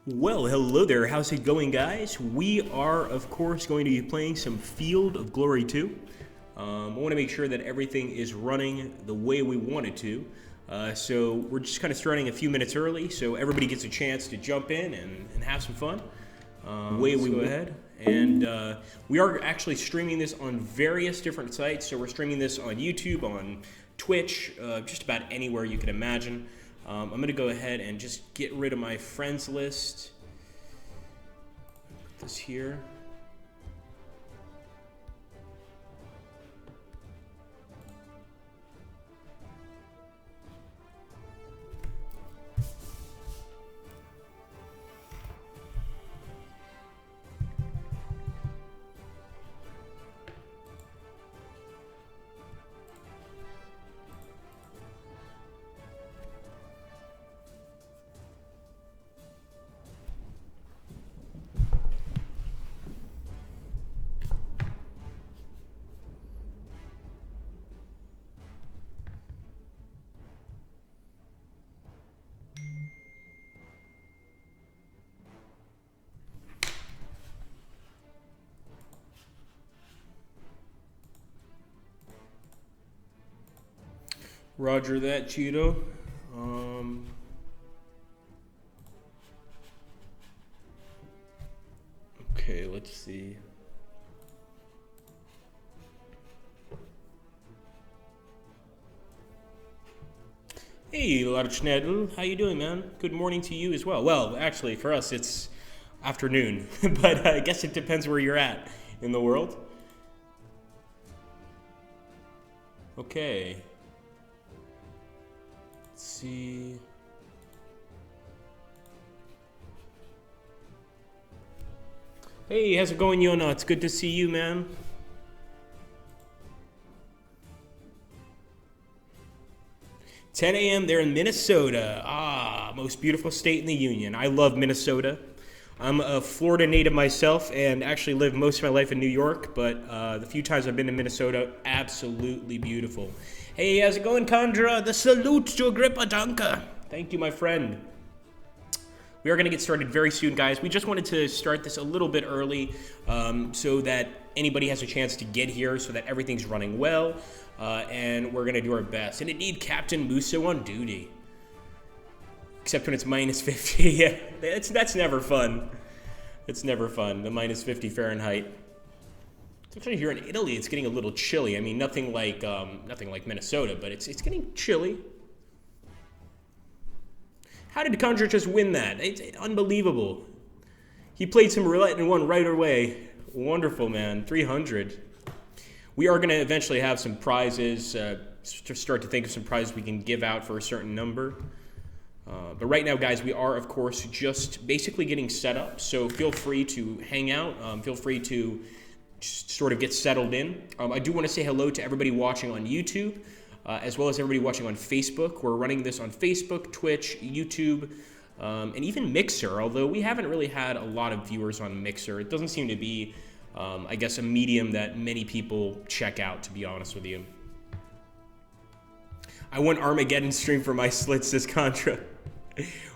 Well, hello there. How's it going, guys? We are, of course, going to be playing some Field of Glory 2. I want to make sure that everything is running the way we want it to. So we're just kind of starting a few minutes early, so everybody gets a chance to jump in and have some fun. Way we go ahead. And we are actually streaming this on various different sites. So we're streaming this on YouTube, on Twitch, just about anywhere you can imagine. I'm going to go ahead and just get rid of my friends list. Put this here. Roger that, Cheeto. Okay, let's see. Hey, Larchnedl, how you doing, man? Good morning to you as well. Well, actually, for us, it's afternoon, but I guess it depends where you're at in the world. Okay. Let's see. Hey, how's it going, Yona? It's good to see you, man. "10 a.m. there in Minnesota. Ah, most beautiful state in the union. I love Minnesota. I'm a Florida native myself and actually lived most of my life in New York, but the few times I've been to Minnesota, absolutely beautiful. Hey, how's it going, Kandra? The salute to Agrippa Danka. Thank you, my friend. We are going to get started very soon, guys. We just wanted to start this a little bit early so that anybody has a chance to get here, so that everything's running well, and we're going to do our best. And indeed, Captain Musso on duty. Except when it's minus 50. Yeah, that's never fun. It's never fun, the minus 50 Fahrenheit. It's actually here in Italy, it's getting a little chilly. I mean, nothing like Minnesota, but it's getting chilly. How did Conjure just win that? It's unbelievable. He played some roulette and won right away. Wonderful, man. 300. We are going to eventually have some prizes, to start to think of some prizes we can give out for a certain number. But right now, guys, we are, of course, just basically getting set up. So feel free to hang out. Feel free to just sort of get settled in. I do want to say hello to everybody watching on YouTube, as well as everybody watching on Facebook. We're running this on Facebook, Twitch, YouTube, and even Mixer, although we haven't really had a lot of viewers on Mixer. It doesn't seem to be, I guess, a medium that many people check out, to be honest with you. I want Armageddon stream for my slits, says Contra.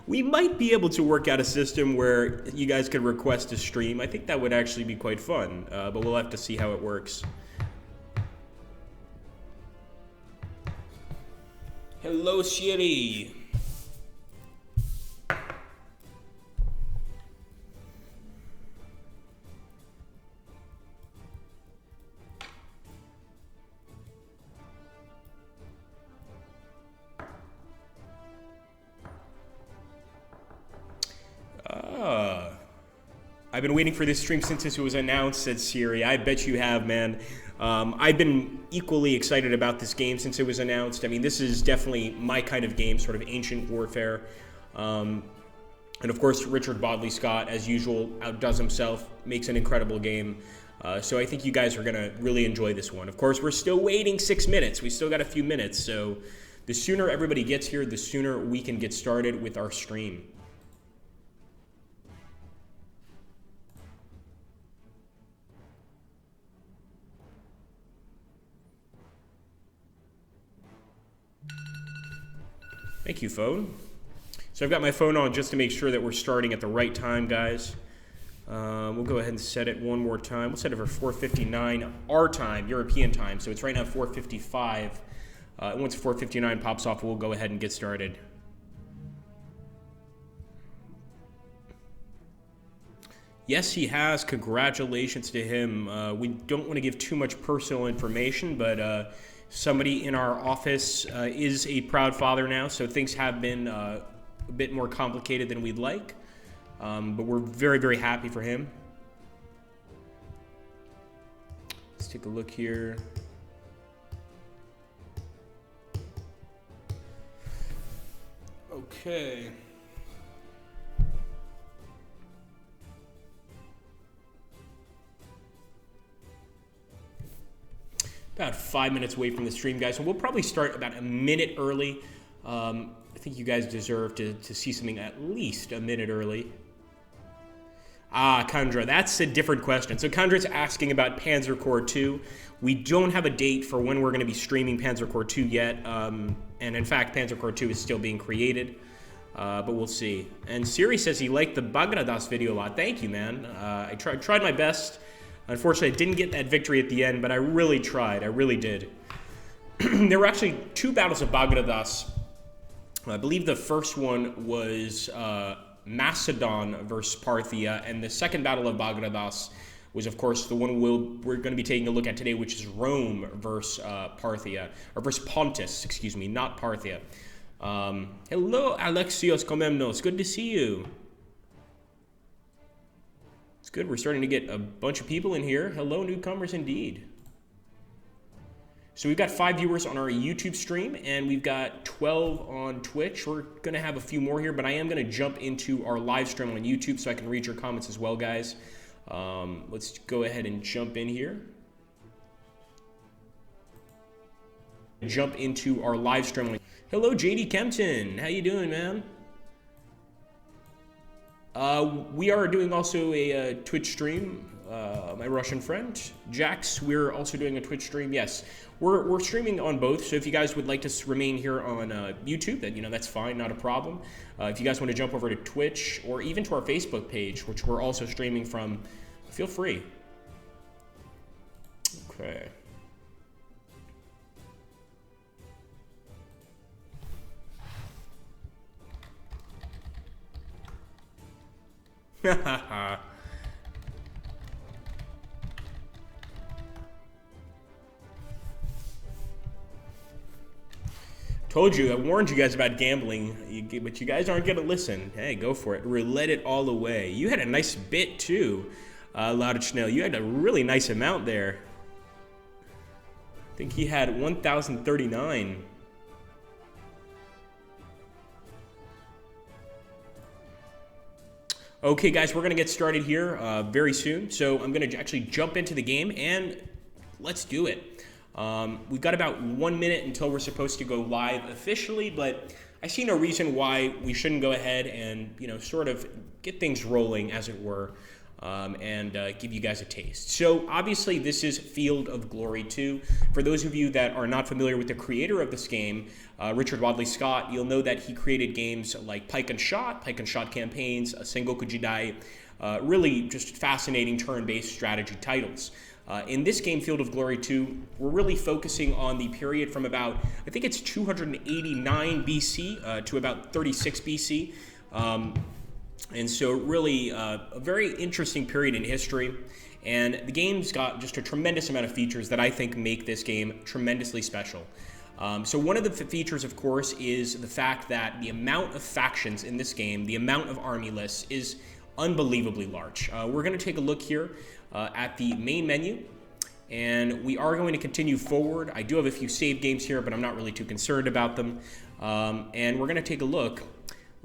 We might be able to work out a system where you guys could request a stream. I think that would actually be quite fun, but we'll have to see how it works. Hello, Siri. I've been waiting for this stream since this was announced, said Siri. I bet you have, man. I've been equally excited about this game since it was announced. I mean, this is definitely my kind of game, sort of ancient warfare. And of course, Richard Bodley Scott, as usual, outdoes himself, makes an incredible game. So I think you guys are going to really enjoy this one. Of course, we're still waiting 6 minutes. We still got a few minutes. So the sooner everybody gets here, the sooner we can get started with our stream. Thank you, phone. So I've got my phone on just to make sure that we're starting at the right time, guys. We'll go ahead and set it one more time. We'll set it for 4:59 our time, European time. So it's right now 4:55. Once 4:59 pops off, we'll go ahead and get started. Yes, he has. Congratulations to him. We don't want to give too much personal information, but somebody in our office is a proud father now, so things have been a bit more complicated than we'd like. But we're very, very happy for him. Let's take a look here. Okay. About 5 minutes away from the stream, guys. So we'll probably start about a minute early. I think you guys deserve to see something at least a minute early. Kandra, that's a different question. So Kandra's asking about Panzer Corps 2. We don't have a date for when we're going to be streaming Panzer Corps 2 yet. And in fact, Panzer Corps 2 is still being created. But we'll see. And Siri says he liked the Bagradas video a lot. Thank you, man. I tried my best. Unfortunately, I didn't get that victory at the end, but I really tried. I really did. There were actually 2 battles of Bagradas. I believe the first one was Macedon versus Parthia, and the second battle of Bagradas was, of course, the one we're going to be taking a look at today, which is Rome versus Parthia, or versus Pontus, excuse me, not Parthia. Hello, Alexios Komemnos. Good to see you. It's good. We're starting to get a bunch of people in here. Hello, newcomers, indeed. So we've got 5 viewers on our YouTube stream, and we've got 12 on Twitch. We're going to have a few more here, but I am going to jump into our live stream on YouTube so I can read your comments as well, guys. Let's go ahead and jump in here. Jump into our live stream. Hello, JD Kempton. How you doing, man? We are doing also a Twitch stream. My Russian friend, Jax, we're also doing a Twitch stream. Yes, we're streaming on both. So if you guys would like to remain here on YouTube, then that's fine, not a problem. If you guys want to jump over to Twitch or even to our Facebook page, which we're also streaming from, feel free. Okay. Told you, I warned you guys about gambling, but you guys aren't going to listen. Hey, go for it. Roulette it all away. You had a nice bit, too, Loud Chanel. You had a really nice amount there. I think he had 1,039. Okay, guys, we're going to get started here very soon. So I'm going to actually jump into the game, and let's do it. We've got about 1 minute until we're supposed to go live officially, but I see no reason why we shouldn't go ahead and, sort of get things rolling, as it were, and give you guys a taste. So obviously this is Field of Glory 2. For those of you that are not familiar with the creator of this game, Richard Wadley Scott, you'll know that he created games like Pike and Shot campaigns, Sengoku Jidai, really just fascinating turn-based strategy titles. In this game, Field of Glory 2, we're really focusing on the period from about, I think it's 289 BC to about 36 BC. And so really a very interesting period in history. And the game's got just a tremendous amount of features that I think make this game tremendously special. So one of the features, of course, is the fact that the amount of factions in this game, the amount of army lists, is unbelievably large. We're going to take a look here at the main menu, and we are going to continue forward. I do have a few save games here, but I'm not really too concerned about them. And we're going to take a look.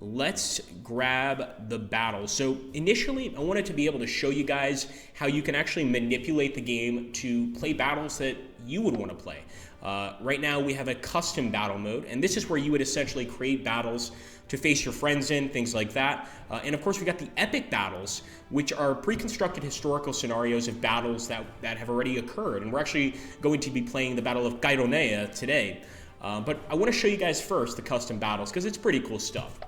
Let's grab the battle. So initially, I wanted to be able to show you guys how you can actually manipulate the game to play battles that you would want to play. Right now, we have a custom battle mode, and this is where you would essentially create battles to face your friends in, things like that. And of course, we got the epic battles, which are pre-constructed historical scenarios of battles that have already occurred. And we're actually going to be playing the Battle of Chaironea today. But I want to show you guys first the custom battles, because it's pretty cool stuff.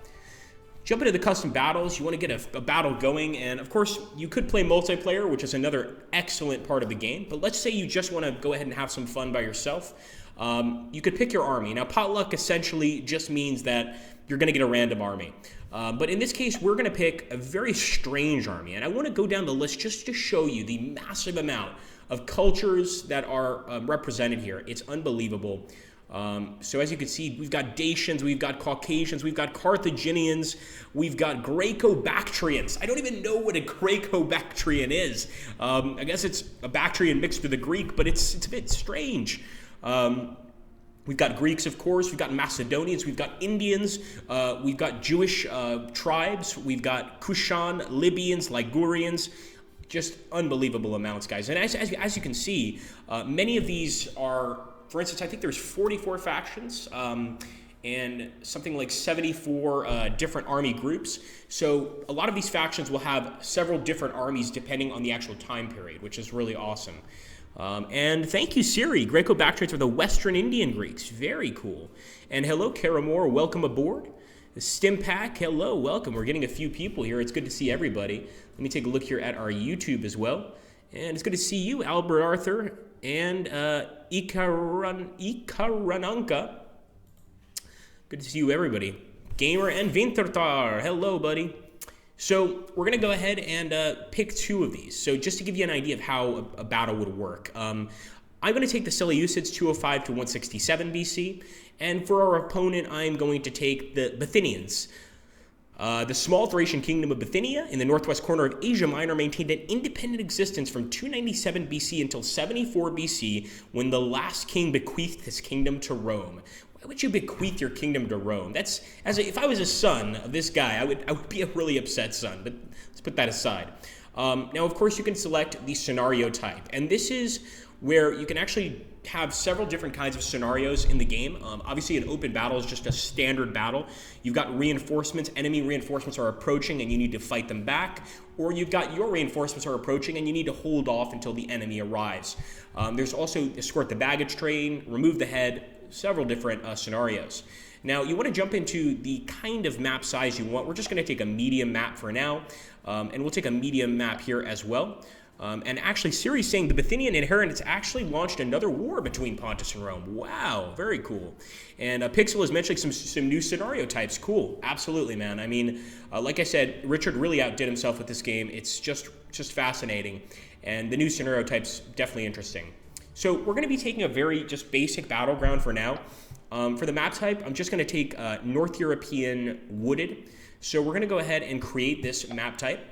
jump into the custom battles. You want to get a battle going, and of course, you could play multiplayer, which is another excellent part of the game. But let's say you just want to go ahead and have some fun by yourself. You could pick your army. Now, potluck essentially just means that you're going to get a random army. But in this case, we're going to pick a very strange army. And I want to go down the list just to show you the massive amount of cultures that are represented here. It's unbelievable. So as you can see, we've got Dacians, we've got Caucasians, we've got Carthaginians, we've got Greco-Bactrians. I don't even know what a Greco-Bactrian is. I guess it's a Bactrian mixed with a Greek, but it's a bit strange. We've got Greeks, of course, we've got Macedonians, we've got Indians, we've got Jewish tribes, we've got Kushan, Libyans, Ligurians. Just unbelievable amounts, guys. And as you can see, many of these are, for instance, I think there's 44 factions and something like 74 different army groups. So a lot of these factions will have several different armies depending on the actual time period, which is really awesome. And thank you, Siri. Greco-Bactrians are the Western Indian Greeks. Very cool. And hello, Karamor. Welcome aboard. The Stimpack, hello, welcome. We're getting a few people here. It's good to see everybody. Let me take a look here at our YouTube as well. And it's good to see you, Albert Arthur, and Ikarananka. Good to see you, everybody. Gamer and Vintertar, hello, buddy. So we're going to go ahead and pick two of these. So just to give you an idea of how a battle would work, I'm going to take the Seleucids 205 to 167 BC. And for our opponent, I'm going to take the Bithynians. The small Thracian kingdom of Bithynia in the northwest corner of Asia Minor maintained an independent existence from 297 BC until 74 BC, when the last king bequeathed his kingdom to Rome. Why would you bequeath your kingdom to Rome? If I was a son of this guy, I would be a really upset son, but let's put that aside. Now, of course, you can select the scenario type, and this is where you can actually have several different kinds of scenarios in the game. Obviously, an open battle is just a standard battle. You've got reinforcements. Enemy reinforcements are approaching, and you need to fight them back. Or you've got your reinforcements are approaching, and you need to hold off until the enemy arrives. There's also escort the baggage train, remove the head, several different scenarios. Now, you want to jump into the kind of map size you want. We're just going to take a medium map for now, and we'll take a medium map here as well. And actually, Siri's saying the Bithynian inheritance actually launched another war between Pontus and Rome. Wow, very cool. And Pixel is mentioning some new scenario types. Cool, absolutely, man. I mean, like I said, Richard really outdid himself with this game. It's just fascinating. And the new scenario types, definitely interesting. So we're going to be taking a very just basic battleground for now. For the map type, I'm just going to take North European wooded. So we're going to go ahead and create this map type.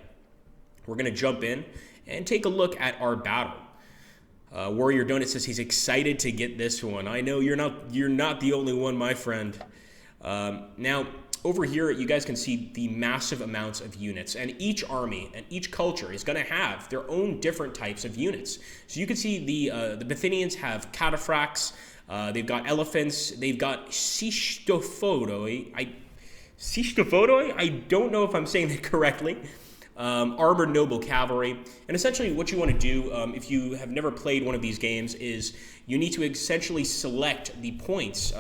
We're going to jump in and take a look at our battle. Warrior Donut says he's excited to get this one. I know you're not the only one, my friend. Now, over here, you guys can see the massive amounts of units, and each army and each culture is going to have their own different types of units. So you can see the Bithynians have cataphracts, they've got elephants, they've got Sistophodoi. I don't know if I'm saying that correctly. Armored noble cavalry. And essentially what you want to do, if you have never played one of these games, is you need to essentially select the points.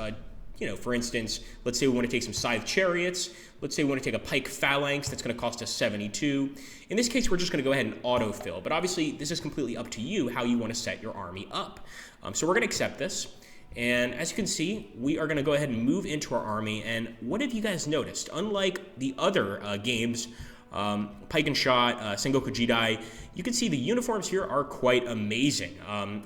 For instance, let's say we want to take some scythe chariots. Let's say we want to take a pike phalanx. That's going to cost us 72. In this case, we're just going to go ahead and autofill. But obviously, this is completely up to you how you want to set your army up. So we're going to accept this. And as you can see, we are going to go ahead and move into our army. And what have you guys noticed? Unlike the other games, Pike and Shot, Sengoku Jidai, you can see the uniforms here are quite amazing.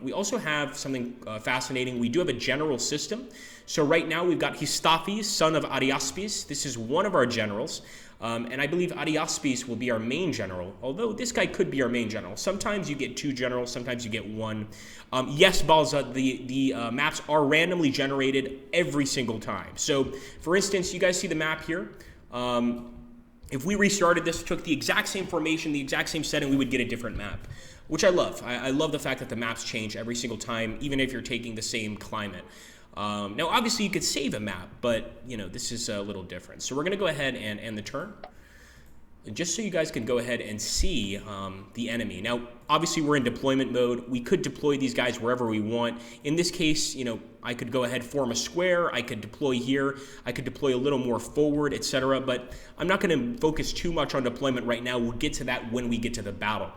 We also have something fascinating. We do have a general system. So right now we've got Histaphys, son of Ariaspes. This is one of our generals. And I believe Ariaspes will be our main general, although this guy could be our main general. Sometimes you get two generals, sometimes you get one. Yes, Balza, the maps are randomly generated every single time. So, for instance, you guys see the map here. If we restarted this, took the exact same formation, the exact same setting, we would get a different map, which I love. I love the fact that the maps change every single time, even if you're taking the same climate. Now, obviously, you could save a map, but, this is a little different. So we're going to go ahead and end the turn. just so you guys can go ahead and see the enemy. Now, obviously, we're in deployment mode. We could deploy these guys wherever we want. In this case, you know, I could go ahead, form a square. I could deploy here. I could deploy a little more forward, etc. But I'm not going to focus too much on deployment right now. We'll get to that when we get to the battle.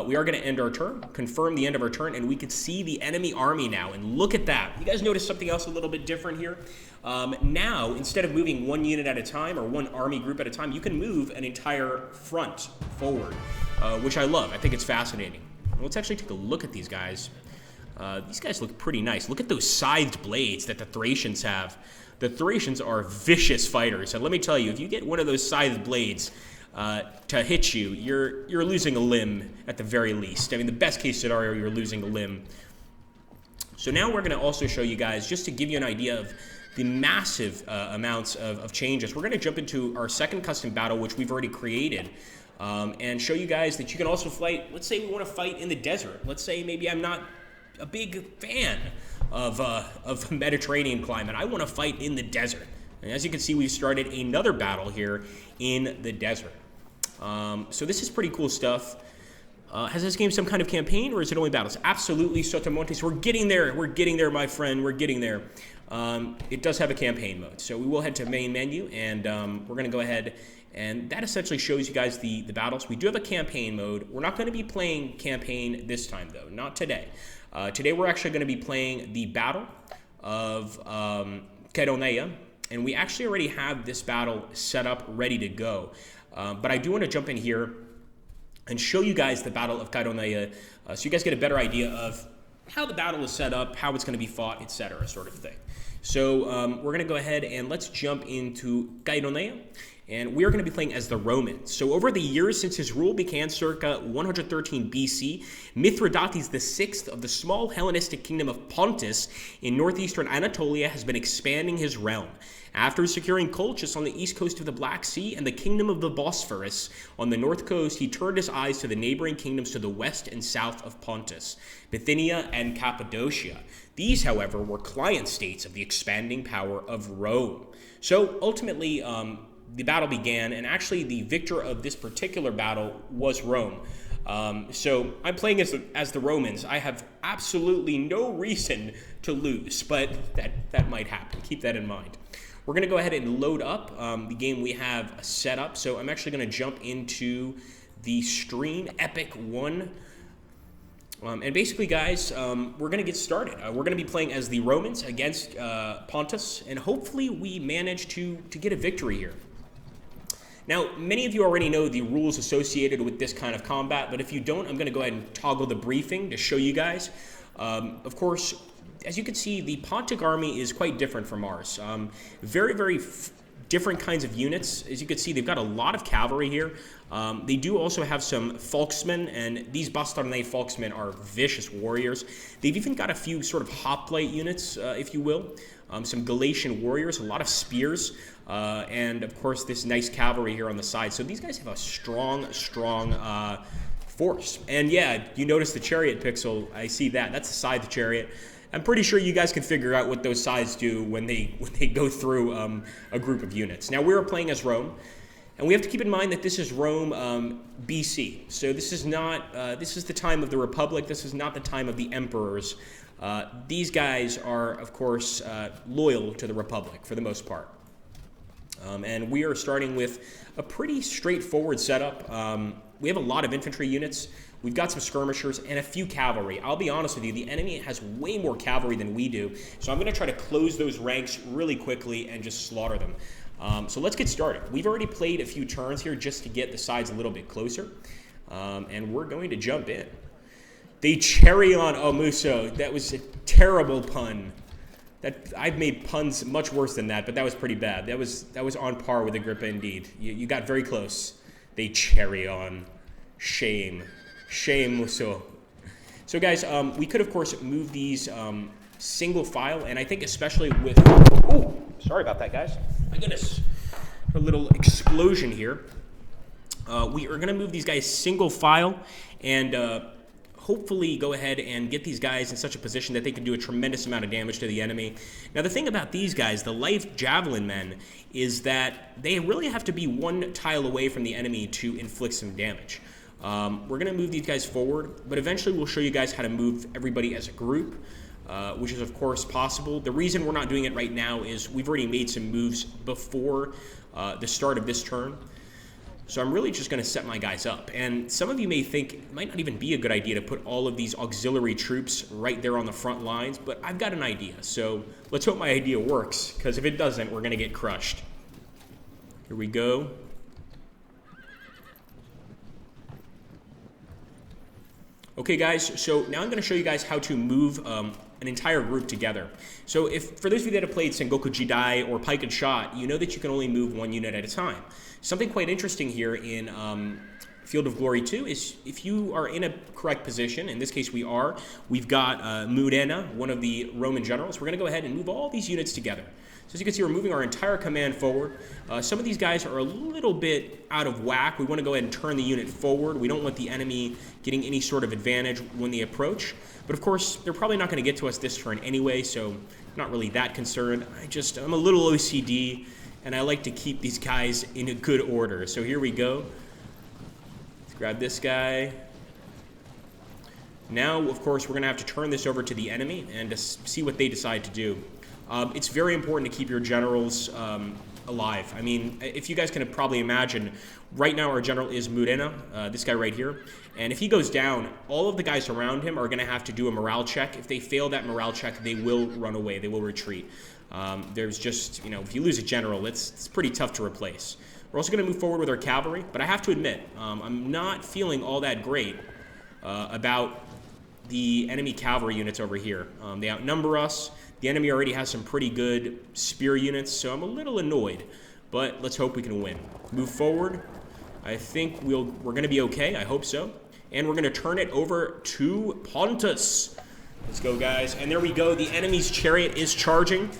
We are going to end our turn, confirm the end of our turn, and we could see the enemy army now. And look at that. You guys notice something else a little bit different here? Now, instead of moving one unit at a time or one army group at a time, you can move an entire front forward, which I love. I think it's fascinating. Let's actually take a look at these guys. These guys look pretty nice. Look at those scythed blades that the Thracians have. The Thracians are vicious fighters. And let me tell you, if you get one of those scythed blades to hit you, you're losing a limb at the very least. I mean, the best case scenario, you're losing a limb. So now we're going to also show you guys, just to give you an idea of the massive amounts of changes, we're going to jump into our second custom battle, which we've already created, and show you guys that you can also fight. Let's say we want to fight in the desert. Let's say maybe I'm not a big fan of Mediterranean climate. I want to fight in the desert. And as you can see, we've started another battle here in the desert. So this is pretty cool stuff. Has this game some kind of campaign, or is it only battles? Absolutely, Sotomontes. We're getting there. We're getting there, my friend. We're getting there. It does have a campaign mode. So we will head to main menu, and we're going to go ahead, and that essentially shows you guys the battles. We do have a campaign mode. We're not going to be playing campaign this time, though. Not today. Today we're actually going to be playing the Battle of Chaironeia, and we actually already have this battle set up, ready to go. But I do want to jump in here and show you guys the Battle of Chaironeia, so you guys get a better idea of how the battle is set up, how it's going to be fought, etc., sort of thing. So we're going to go ahead and let's jump into Chaironeia, and we are going to be playing as the Romans. So over the years since his rule began circa 113 BC, Mithridates VI of the small Hellenistic kingdom of Pontus in northeastern Anatolia has been expanding his realm. After securing Colchis on the east coast of the Black Sea and the kingdom of the Bosphorus on the north coast, he turned his eyes to the neighboring kingdoms to the west and south of Pontus, Bithynia and Cappadocia. These, however, were client states of the expanding power of Rome. So ultimately, the battle began, and actually the victor of this particular battle was Rome. So I'm playing as the Romans. I have absolutely no reason to lose, but that might happen. Keep that in mind. We're going to go ahead and load up the game we have set up. So I'm actually going to jump into the Stream Epic 1. And basically, guys, we're going to get started. We're going to be playing as the Romans against Pontus, and hopefully we manage to get a victory here. Now, many of you already know the rules associated with this kind of combat, but if you don't, I'm going to go ahead and toggle the briefing to show you guys. Of course, as you can see, the Pontic army is quite different from ours. Very, very different kinds of units. As you can see, they've got a lot of cavalry here. They do also have some Folksmen, and these Bastarnae Folksmen are vicious warriors. They've even got a few sort of hoplite units, if you will. Some Galatian warriors, a lot of spears, and of course this nice cavalry here on the side. So these guys have a strong force. And yeah, you notice the chariot pixel. I see that. That's the scythe chariot. I'm pretty sure you guys can figure out what those scythes do when they go through a group of units. Now we're playing as Rome, and we have to keep in mind that this is Rome BC. So this is not this is the time of the Republic. This is not the time of the emperors. These guys are, of course, loyal to the Republic for the most part. And we are starting with a pretty straightforward setup. We have a lot of infantry units. We've got some skirmishers and a few cavalry. I'll be honest with you, the enemy has way more cavalry than we do. So I'm going to try to close those ranks really quickly and just slaughter them. So let's get started. We've already played a few turns here just to get the sides a little bit closer. And we're going to jump in. They cherry on Muso. That was a terrible pun. I've made puns much worse than that, but that was pretty bad. That was on par with Agrippa indeed. You got very close. They cherry on. Shame. Shame, Muso. So guys, we could of course move these single file, and I think especially with... Oh, sorry about that, guys. My goodness. A little explosion here. We are going to move these guys single file, and hopefully go ahead and get these guys in such a position that they can do a tremendous amount of damage to the enemy. Now, the thing about these guys, the light javelin men, is that they really have to be one tile away from the enemy to inflict some damage. We're going to move these guys forward, but eventually we'll show you guys how to move everybody as a group, which is, of course, possible. The reason we're not doing it right now is we've already made some moves before the start of this turn. So I'm really just going to set my guys up. And some of you may think it might not even be a good idea to put all of these auxiliary troops right there on the front lines, but I've got an idea. So let's hope my idea works, because if it doesn't, we're going to get crushed. Here we go. Okay, guys, so now I'm going to show you guys how to move an entire group together. So for those of you that have played Sengoku Jidai or Pike and Shot, you know that you can only move one unit at a time. Something quite interesting here in Field of Glory 2 is if you are in a correct position, in this case we are, we've got Murena, one of the Roman generals. We're going to go ahead and move all these units together. So as you can see, we're moving our entire command forward. Some of these guys are a little bit out of whack. We want to go ahead and turn the unit forward. We don't want the enemy getting any sort of advantage when they approach. But of course, they're probably not going to get to us this turn anyway, so I'm not really that concerned. I'm a little OCD, and I like to keep these guys in a good order. So here we go. Let's grab this guy. Now, of course, we're going to have to turn this over to the enemy and to see what they decide to do. It's very important to keep your generals alive. I mean, if you guys can probably imagine, right now our general is Murena, this guy right here. And if he goes down, all of the guys around him are going to have to do a morale check. If they fail that morale check, they will run away. They will retreat. There's just, if you lose a general, it's pretty tough to replace. We're also going to move forward with our cavalry. But I have to admit, I'm not feeling all that great about the enemy cavalry units over here. They outnumber us. The enemy already has some pretty good spear units, so I'm a little annoyed. But let's hope we can win. Move forward. I think we're going to be okay. I hope so. And we're going to turn it over to Pontus. Let's go, guys. And there we go. The enemy's chariot is charging.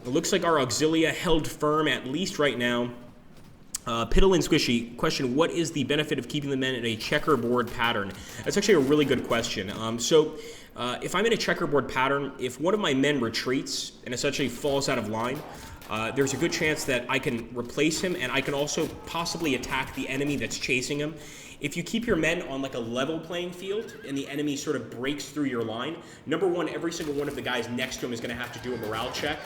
It looks like our Auxilia held firm, at least right now. Piddle and Squishy, question, what is the benefit of keeping the men in a checkerboard pattern? That's actually a really good question. If I'm in a checkerboard pattern, if one of my men retreats and essentially falls out of line, there's a good chance that I can replace him, and I can also possibly attack the enemy that's chasing him. If you keep your men on like a level playing field and the enemy sort of breaks through your line, number one, every single one of the guys next to him is going to have to do a morale check.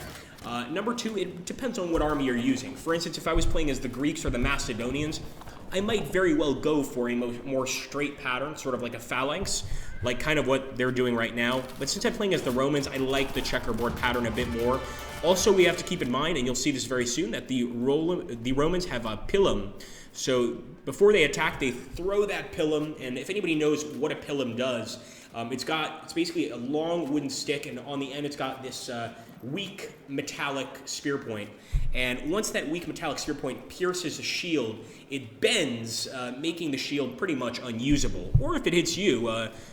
Number two, it depends on what army you're using. For instance, if I was playing as the Greeks or the Macedonians, I might very well go for a more straight pattern, sort of like a phalanx, like kind of what they're doing right now. But since I'm playing as the Romans, I like the checkerboard pattern a bit more. Also, we have to keep in mind, and you'll see this very soon, that the Romans have a pilum. So before they attack, they throw that pilum, and if anybody knows what a pilum does, it's basically a long wooden stick, and on the end it's got this weak metallic spear point. And once that weak metallic spear point pierces a shield, it bends, making the shield pretty much unusable. Or if it hits you,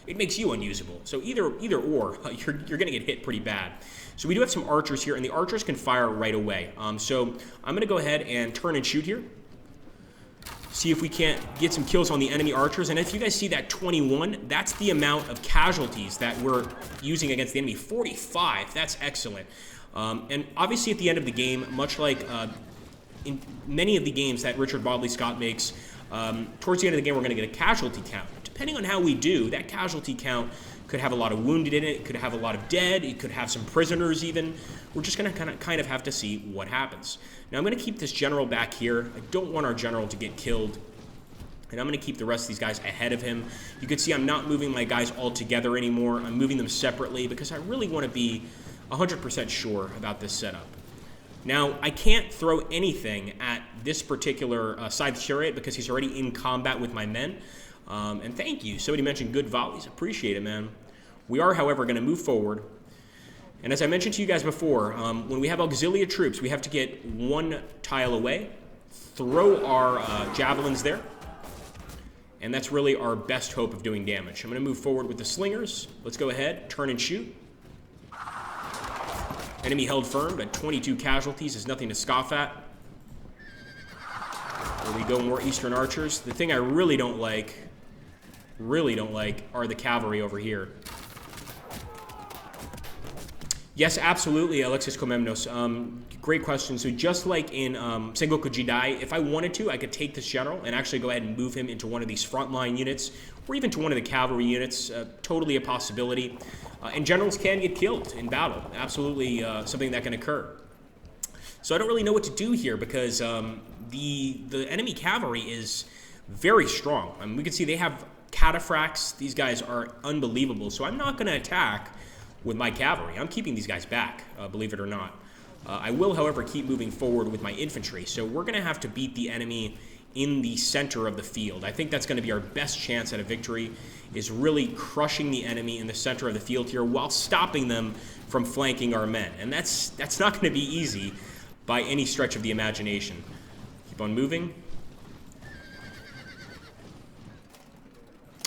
it makes you unusable. So either or, you're going to get hit pretty bad. So we do have some archers here, and the archers can fire right away. So I'm going to go ahead and turn and shoot here. See if we can't get some kills on the enemy archers. And if you guys see that 21, that's the amount of casualties that we're using against the enemy. 45, that's excellent. And obviously at the end of the game, much like in many of the games that Richard Bodley Scott makes, towards the end of the game we're going to get a casualty count. Depending on how we do, that casualty count could have a lot of wounded in it, it could have a lot of dead, it could have some prisoners even. We're just going to kind of have to see what happens. Now I'm going to keep this general back here. I don't want our general to get killed. And I'm going to keep the rest of these guys ahead of him. You can see I'm not moving my guys all together anymore. I'm moving them separately because I really want to be 100% sure about this setup. Now, I can't throw anything at this particular Scythe Chariot because he's already in combat with my men. And thank you. Somebody mentioned good volleys. Appreciate it, man. We are, however, going to move forward. And as I mentioned to you guys before, when we have Auxilia troops, we have to get one tile away, throw our javelins there, and that's really our best hope of doing damage. I'm going to move forward with the slingers. Let's go ahead, turn and shoot. Enemy held firm, but 22 casualties is nothing to scoff at. There we go, more Eastern archers. The thing I really don't like really don't like are the cavalry over here. Yes, absolutely, Alexis Komemnos. Great question. So just like in Sengoku Jidai, if I wanted to, I could take this general and actually go ahead and move him into one of these frontline units, or even to one of the cavalry units. Totally a possibility. And generals can get killed in battle. Absolutely something that can occur. So I don't really know what to do here because the enemy cavalry is very strong. I mean, we can see they have cataphracts. These guys are unbelievable. So I'm not going to attack with my cavalry. I'm keeping these guys back, believe it or not. I will, however, keep moving forward with my infantry. So we're going to have to beat the enemy in the center of the field. I think that's going to be our best chance at a victory, is really crushing the enemy in the center of the field here while stopping them from flanking our men. And that's not going to be easy by any stretch of the imagination. Keep on moving.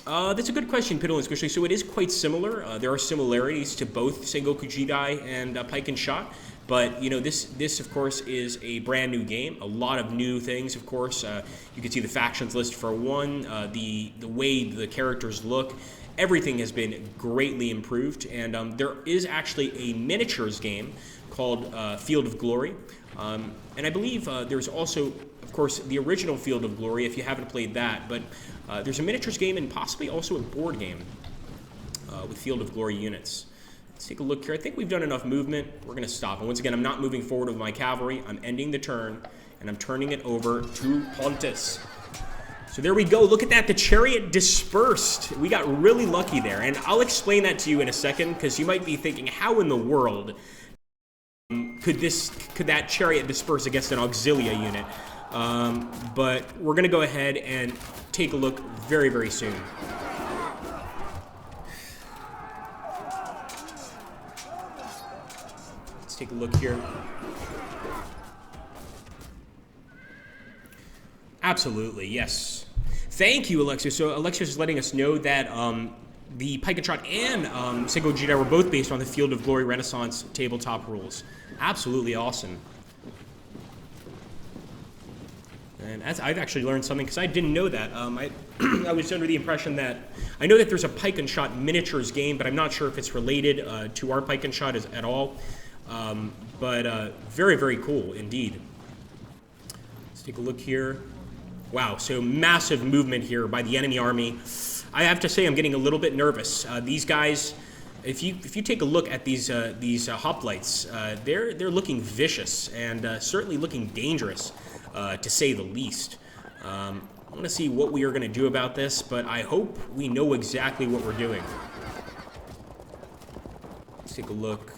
That's a good question, Piddle and Squishy. So it is quite similar. There are similarities to both Sengoku Jidai and Pike and Shot. But, you know, this of course, is a brand new game. A lot of new things, of course. You can see the factions list for one, the way the characters look. Everything has been greatly improved. And there is actually a miniatures game called Field of Glory. And I believe there's also, of course, the original Field of Glory, if you haven't played that. But there's a miniatures game and possibly also a board game with Field of Glory units. Let's take a look here. I think we've done enough movement. We're going to stop. And once again, I'm not moving forward with my cavalry. I'm ending the turn, and I'm turning it over to Pontus. So there we go. Look at that. The chariot dispersed. We got really lucky there. And I'll explain that to you in a second, because you might be thinking, how in the world could that chariot disperse against an auxilia unit? But we're going to go ahead and take a look very, very soon. Let's take a look here. Absolutely, yes. Thank you, Alexis. So Alexis is letting us know that the Pike and Shot and Sengoku Jidai were both based on the Field of Glory Renaissance tabletop rules. Absolutely awesome. And I've actually learned something, because I didn't know that. I was under the impression that, I know that there's a Pike and Shot miniatures game, but I'm not sure if it's related to our Pike and Shot at all. But very, very cool indeed. Let's take a look here. Wow, so massive movement here by the enemy army. I have to say, I'm getting a little bit nervous. These guys, if you take a look at these hoplites, they're looking vicious and certainly looking dangerous, to say the least. I want to see what we are going to do about this, but I hope we know exactly what we're doing. Let's take a look.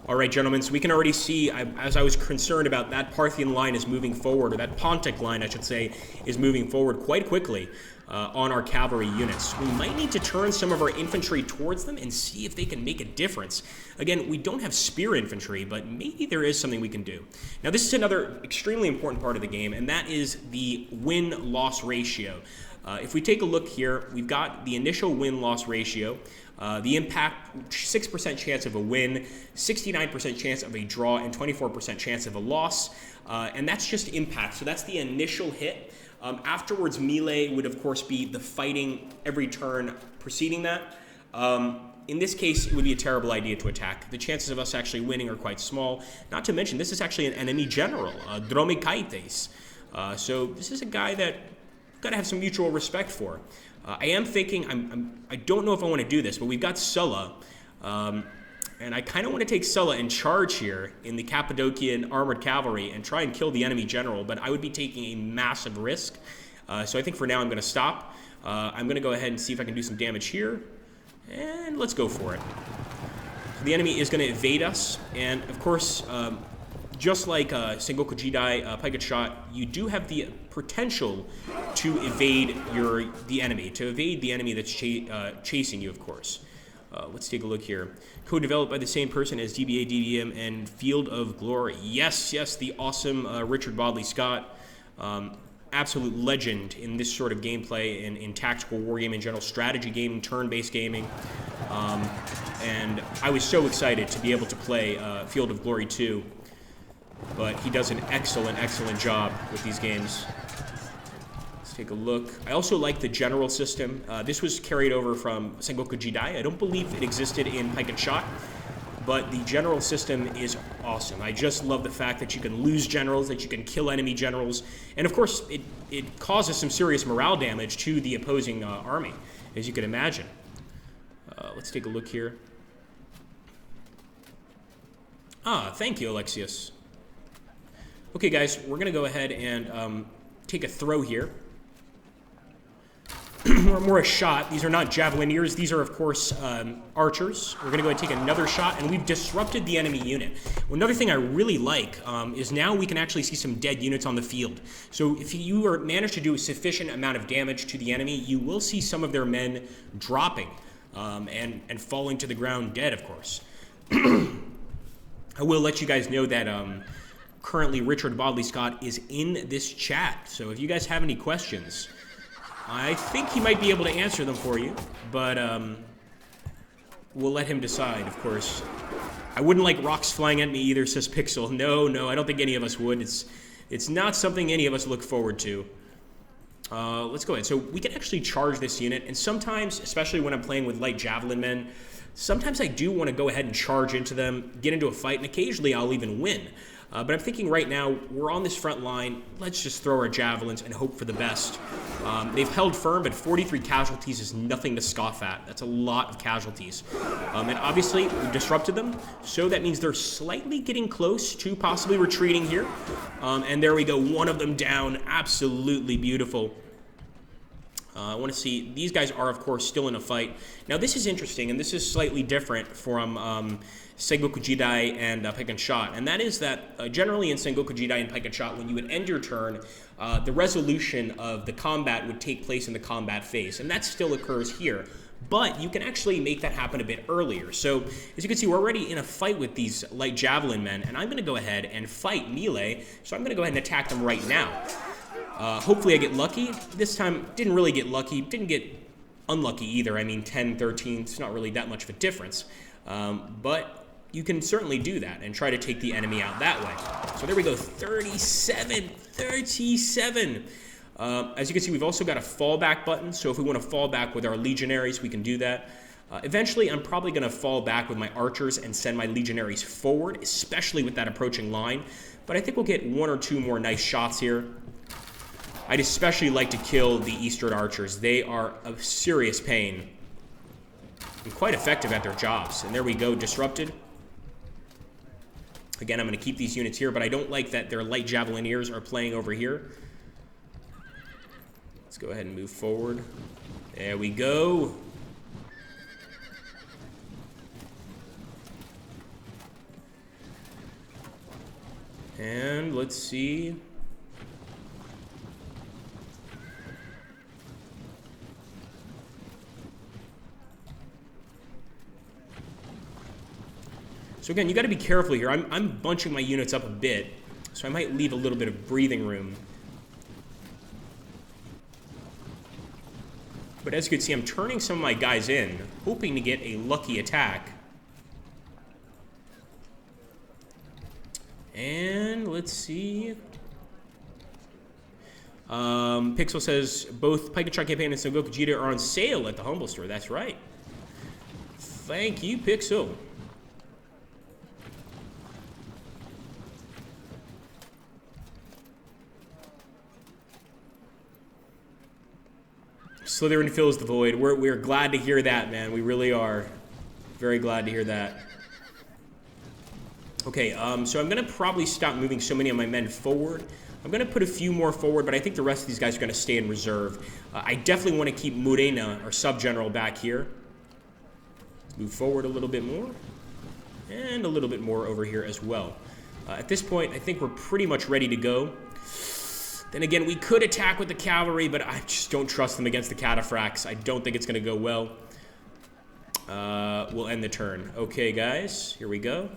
All right, gentlemen, so we can already see, as I was concerned about, that Parthian line is moving forward, or that Pontic line, I should say, is moving forward quite quickly on our cavalry units. We might need to turn some of our infantry towards them and see if they can make a difference. Again, we don't have spear infantry, but maybe there is something we can do. Now, this is another extremely important part of the game, and that is the win-loss ratio. If we take a look here, we've got the initial win-loss ratio. The impact, 6% chance of a win, 69% chance of a draw, and 24% chance of a loss. And that's just impact. So that's the initial hit. Afterwards, melee would, of course, be the fighting every turn preceding that. In this case, it would be a terrible idea to attack. The chances of us actually winning are quite small. Not to mention, this is actually an enemy general, Dromikaites. So this is a guy that we've got to have some mutual respect for. I am thinking, I don't know if I want to do this, but we've got Sulla, and I kind of want to take Sulla in charge here in the Cappadocian armored cavalry and try and kill the enemy general, but I would be taking a massive risk. So I think for now I'm going to stop. I'm going to go ahead and see if I can do some damage here, and let's go for it. So the enemy is going to evade us, and of course, just like Sengoku Jidai, Pike and Shot, you do have the potential to evade the enemy that's chasing you, of course. Let's take a look here. Co-developed by the same person as DBA, DBM, and Field of Glory. Yes, the awesome Richard Bodley Scott. Absolute legend in this sort of gameplay, in tactical wargaming, general strategy gaming, turn-based gaming. And I was so excited to be able to play Field of Glory 2. But he does an excellent, excellent job with these games. Let's take a look. I also like the general system. This was carried over from Sengoku Jidai. I don't believe it existed in Pike and Shot, but the general system is awesome. I just love the fact that you can lose generals, that you can kill enemy generals, and of course, it causes some serious morale damage to the opposing army, as you can imagine. Let's take a look here. Thank you, Alexius. Okay, guys, we're going to go ahead and take a throw here. More a shot. These are not javelineers. These are, of course, archers. We're going to go ahead and take another shot, and we've disrupted the enemy unit. Well, another thing I really like is now we can actually see some dead units on the field. So if you manage to do a sufficient amount of damage to the enemy, you will see some of their men dropping and falling to the ground dead, of course. I will let you guys know that currently Richard Bodley Scott is in this chat. So if you guys have any questions, I think he might be able to answer them for you, but we'll let him decide, of course. I wouldn't like rocks flying at me either, says Pixel. No, I don't think any of us would. It's not something any of us look forward to. Let's go ahead. So we can actually charge this unit, and sometimes, especially when I'm playing with light javelin men, sometimes I do want to go ahead and charge into them, get into a fight, and occasionally I'll even win. But I'm thinking right now, we're on this front line. Let's just throw our javelins and hope for the best. They've held firm, but 43 casualties is nothing to scoff at. That's a lot of casualties. And obviously, we've disrupted them, so that means they're slightly getting close to possibly retreating here. And there we go, one of them down. Absolutely beautiful. I want to see, these guys are, of course, still in a fight. Now, this is interesting, and this is slightly different from Sengoku Jidai and Pike and Shot, and that is that generally in Sengoku Jidai and Pike and Shot, when you would end your turn, the resolution of the combat would take place in the combat phase, and that still occurs here. But you can actually make that happen a bit earlier. So, as you can see, we're already in a fight with these light javelin men, and I'm going to go ahead and fight melee, so I'm going to go ahead and attack them right now. Hopefully I get lucky. This time, didn't really get lucky. Didn't get unlucky either. I mean, 10, 13, it's not really that much of a difference. But you can certainly do that and try to take the enemy out that way. So there we go, 37. As you can see, we've also got a fallback button. So if we want to fall back with our legionaries, we can do that. Eventually, I'm probably going to fall back with my archers and send my legionaries forward, especially with that approaching line. But I think we'll get one or two more nice shots here. I'd especially like to kill the Eastern archers. They are a serious pain and quite effective at their jobs. And there we go, disrupted. Again, I'm going to keep these units here, but I don't like that their light javelineers are playing over here. Let's go ahead and move forward. There we go. And let's see. So again, you got to be careful here. I'm bunching my units up a bit, so I might leave a little bit of breathing room. But as you can see, I'm turning some of my guys in, hoping to get a lucky attack. And let's see. Pixel says, both Pike and Shot Campaign and Sengoku Jidai are on sale at the Humble Store. That's right. Thank you, Pixel. Slytherin fills the void. We're glad to hear that, man. We really are. Very glad to hear that. Okay, so I'm going to probably stop moving so many of my men forward. I'm going to put a few more forward, but I think the rest of these guys are going to stay in reserve. I definitely want to keep Murena, our sub-general, back here. Let's move forward a little bit more. And a little bit more over here as well. At this point, I think we're pretty much ready to go. Then again, we could attack with the cavalry, but I just don't trust them against the cataphracts. I don't think it's going to go well. We'll end the turn. Okay, guys, here we go.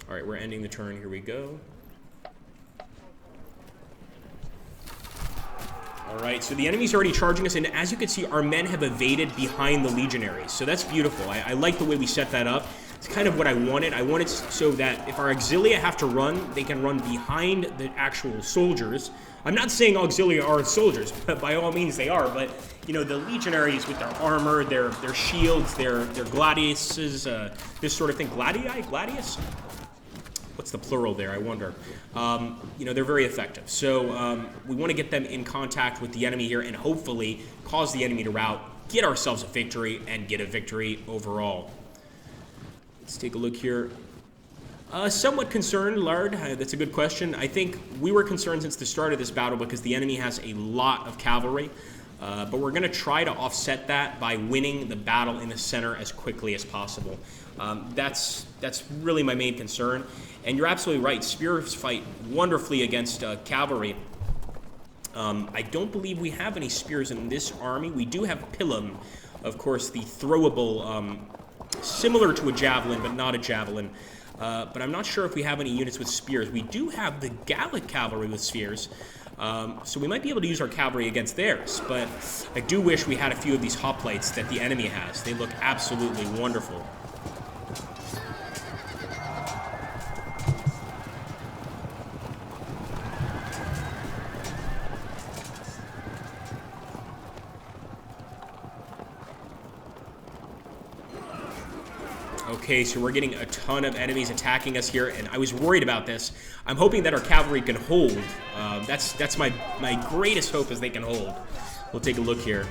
All right, we're ending the turn. Here we go. All right, so the enemy's already charging us, and as you can see, our men have evaded behind the legionaries. So that's beautiful. I like the way we set that up. It's kind of what I wanted. I wanted so that if our auxilia have to run, they can run behind the actual soldiers. I'm not saying auxilia are soldiers, but by all means they are. But you know, the legionaries with their armor, their shields, their gladiuses, this sort of thing. Gladius? What's the plural there? I wonder. You know, they're very effective. So we want to get them in contact with the enemy here and hopefully cause the enemy to rout, get ourselves a victory, and get a victory overall. Let's take a look here. Somewhat concerned, Lard. That's a good question. I think we were concerned since the start of this battle because the enemy has a lot of cavalry. But we're going to try to offset that by winning the battle in the center as quickly as possible. That's really my main concern. And you're absolutely right. Spears fight wonderfully against cavalry. I don't believe we have any spears in this army. We do have pilum, of course, the throwable, similar to a javelin, but not a javelin. But I'm not sure if we have any units with spears. We do have the Gallic cavalry with spears. So we might be able to use our cavalry against theirs, but I do wish we had a few of these hoplites that the enemy has. They look absolutely wonderful. Okay, so we're getting a ton of enemies attacking us here, and I was worried about this. I'm hoping that our cavalry can hold. That's my greatest hope is they can hold. We'll take a look here.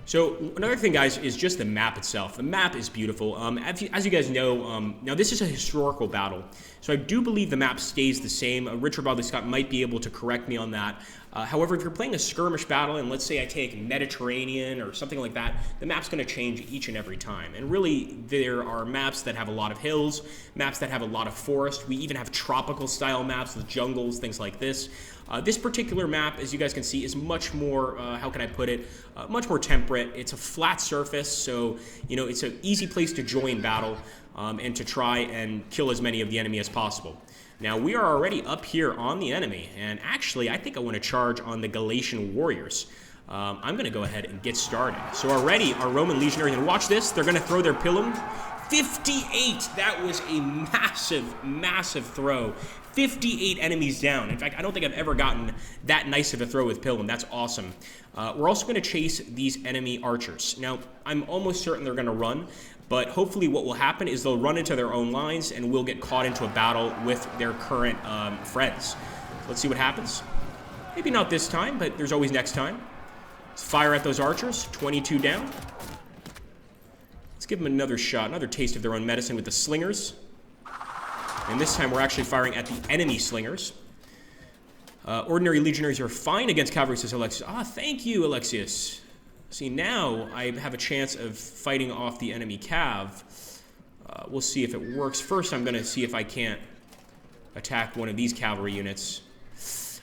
So another thing, guys, is just the map itself. The map is beautiful. As you guys know, now this is a historical battle, so I do believe the map stays the same. Richard Bodley Scott might be able to correct me on that. However, if you're playing a skirmish battle, and let's say I take Mediterranean or something like that, the map's going to change each and every time. And really, there are maps that have a lot of hills, maps that have a lot of forest. We even have tropical style maps with jungles, things like this. This particular map, as you guys can see, is much more, how can I put it, much more temperate. It's a flat surface, so, you know, it's an easy place to join battle and to try and kill as many of the enemy as possible. Now, we are already up here on the enemy, and actually, I think I want to charge on the Galatian warriors. I'm going to go ahead and get started. So already, our Roman legionaries, and watch this, they're going to throw their pilum. 58! That was a massive, massive throw. 58 enemies down. In fact, I don't think I've ever gotten that nice of a throw with pilum. That's awesome. We're also going to chase these enemy archers. Now, I'm almost certain they're going to run, but hopefully what will happen is they'll run into their own lines and we'll get caught into a battle with their current friends. Let's see what happens. Maybe not this time, but there's always next time. Let's fire at those archers. 22 down. Let's give them another shot, another taste of their own medicine with the slingers. And this time we're actually firing at the enemy slingers. Ordinary legionaries are fine against cavalry, says Alexius. Ah, thank you, Alexius. See, now I have a chance of fighting off the enemy cav. We'll see if it works. First, I'm going to see if I can't attack one of these cavalry units.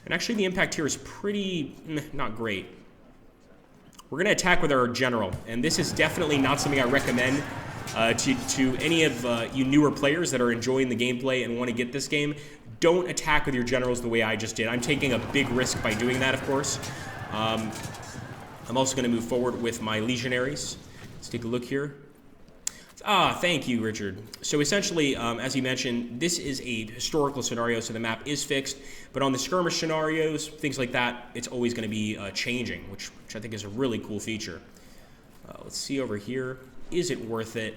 And actually, the impact here is pretty not great. We're going to attack with our general, and this is definitely not something I recommend to any of you newer players that are enjoying the gameplay and want to get this game. Don't attack with your generals the way I just did. I'm taking a big risk by doing that, of course. I'm also going to move forward with my legionaries. Let's take a look here. Ah, thank you, Richard. So essentially, as you mentioned, this is a historical scenario, so the map is fixed. But on the skirmish scenarios, things like that, it's always going to be changing, which I think is a really cool feature. Let's see over here. Is it worth it?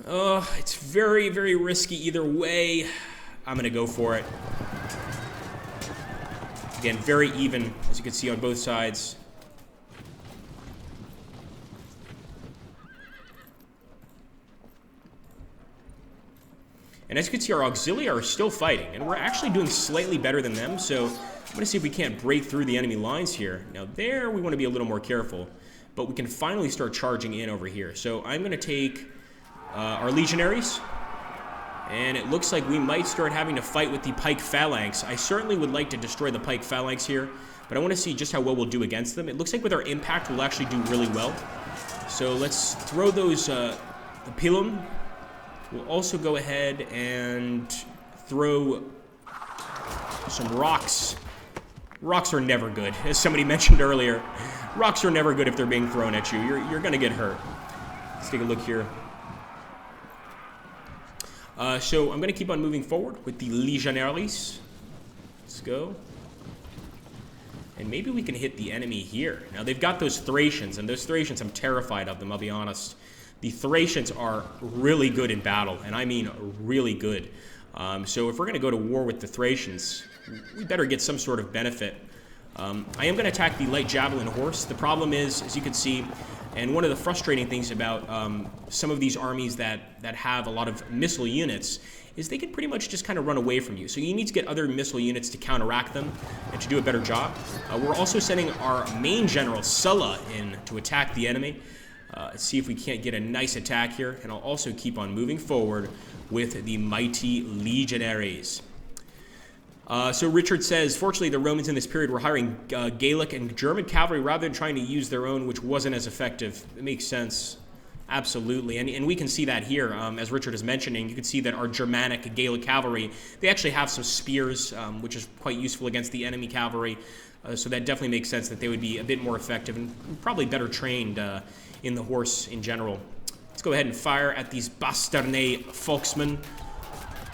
It's very, very risky either way. I'm going to go for it. Again, very even, as you can see on both sides. And as you can see, our auxilia are still fighting, and we're actually doing slightly better than them, so I'm going to see if we can't break through the enemy lines here. Now there, we want to be a little more careful, but we can finally start charging in over here. So I'm going to take our legionaries, and it looks like we might start having to fight with the pike phalanx. I certainly would like to destroy the pike phalanx here, but I want to see just how well we'll do against them. It looks like with our impact, we'll actually do really well. So let's throw those the pilum. We'll also go ahead and throw some rocks Rocks are never good, as somebody mentioned earlier. Rocks are never good if they're being thrown at you. You're going to get hurt. Let's take a look here. So I'm going to keep on moving forward with the Legionaries. Let's go. And maybe we can hit the enemy here. Now, they've got those Thracians, and those Thracians, I'm terrified of them, I'll be honest. The Thracians are really good in battle, and I mean really good. So if we're going to go to war with the Thracians, we better get some sort of benefit. I am going to attack the light javelin horse. The problem is, as you can see, and one of the frustrating things about some of these armies that have a lot of missile units is they can pretty much just kind of run away from you. So you need to get other missile units to counteract them and to do a better job. We're also sending our main general, Sulla, in to attack the enemy. Let's see if we can't get a nice attack here. And I'll also keep on moving forward with the mighty Legionaries. So Richard says, fortunately, the Romans in this period were hiring Gallic and German cavalry rather than trying to use their own, which wasn't as effective. It makes sense. Absolutely. And we can see that here, as Richard is mentioning. You can see that our Germanic Gallic cavalry, they actually have some spears, which is quite useful against the enemy cavalry. So that definitely makes sense that they would be a bit more effective and probably better trained in the horse in general. Let's go ahead and fire at these Bastarnae Volksmen.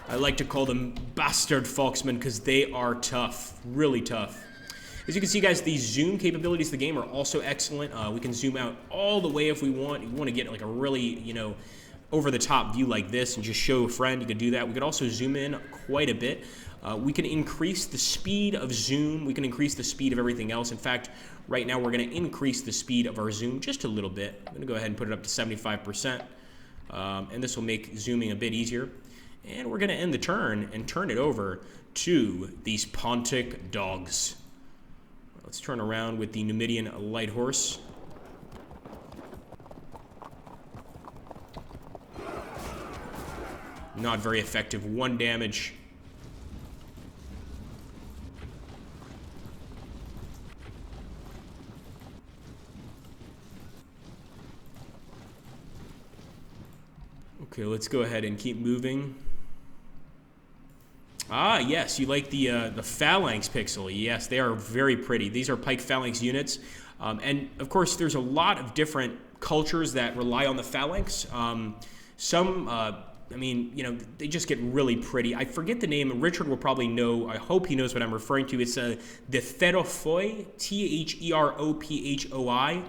I like to call them bastard Volksmen because they are tough, really tough. As you can see, guys, the zoom capabilities of the game are also excellent. We can zoom out all the way if we want. You want to get like a really, over-the-top view like this and just show a friend, you could do that. We could also zoom in quite a bit. We can increase the speed of zoom. We can increase the speed of everything else. In fact, right now we're going to increase the speed of our zoom just a little bit. I'm going to go ahead and put it up to 75%. And this will make zooming a bit easier. And we're going to end the turn and turn it over to these Pontic dogs. Let's turn around with the Numidian light horse. Not very effective. 1 damage. Okay, let's go ahead and keep moving. Ah, yes, you like the Phalanx pixel. Yes, they are very pretty. These are Pike Phalanx units. And, of course, there's a lot of different cultures that rely on the Phalanx. They just get really pretty. I forget the name. Richard will probably know. I hope he knows what I'm referring to. It's the Therophoi, Therophoi.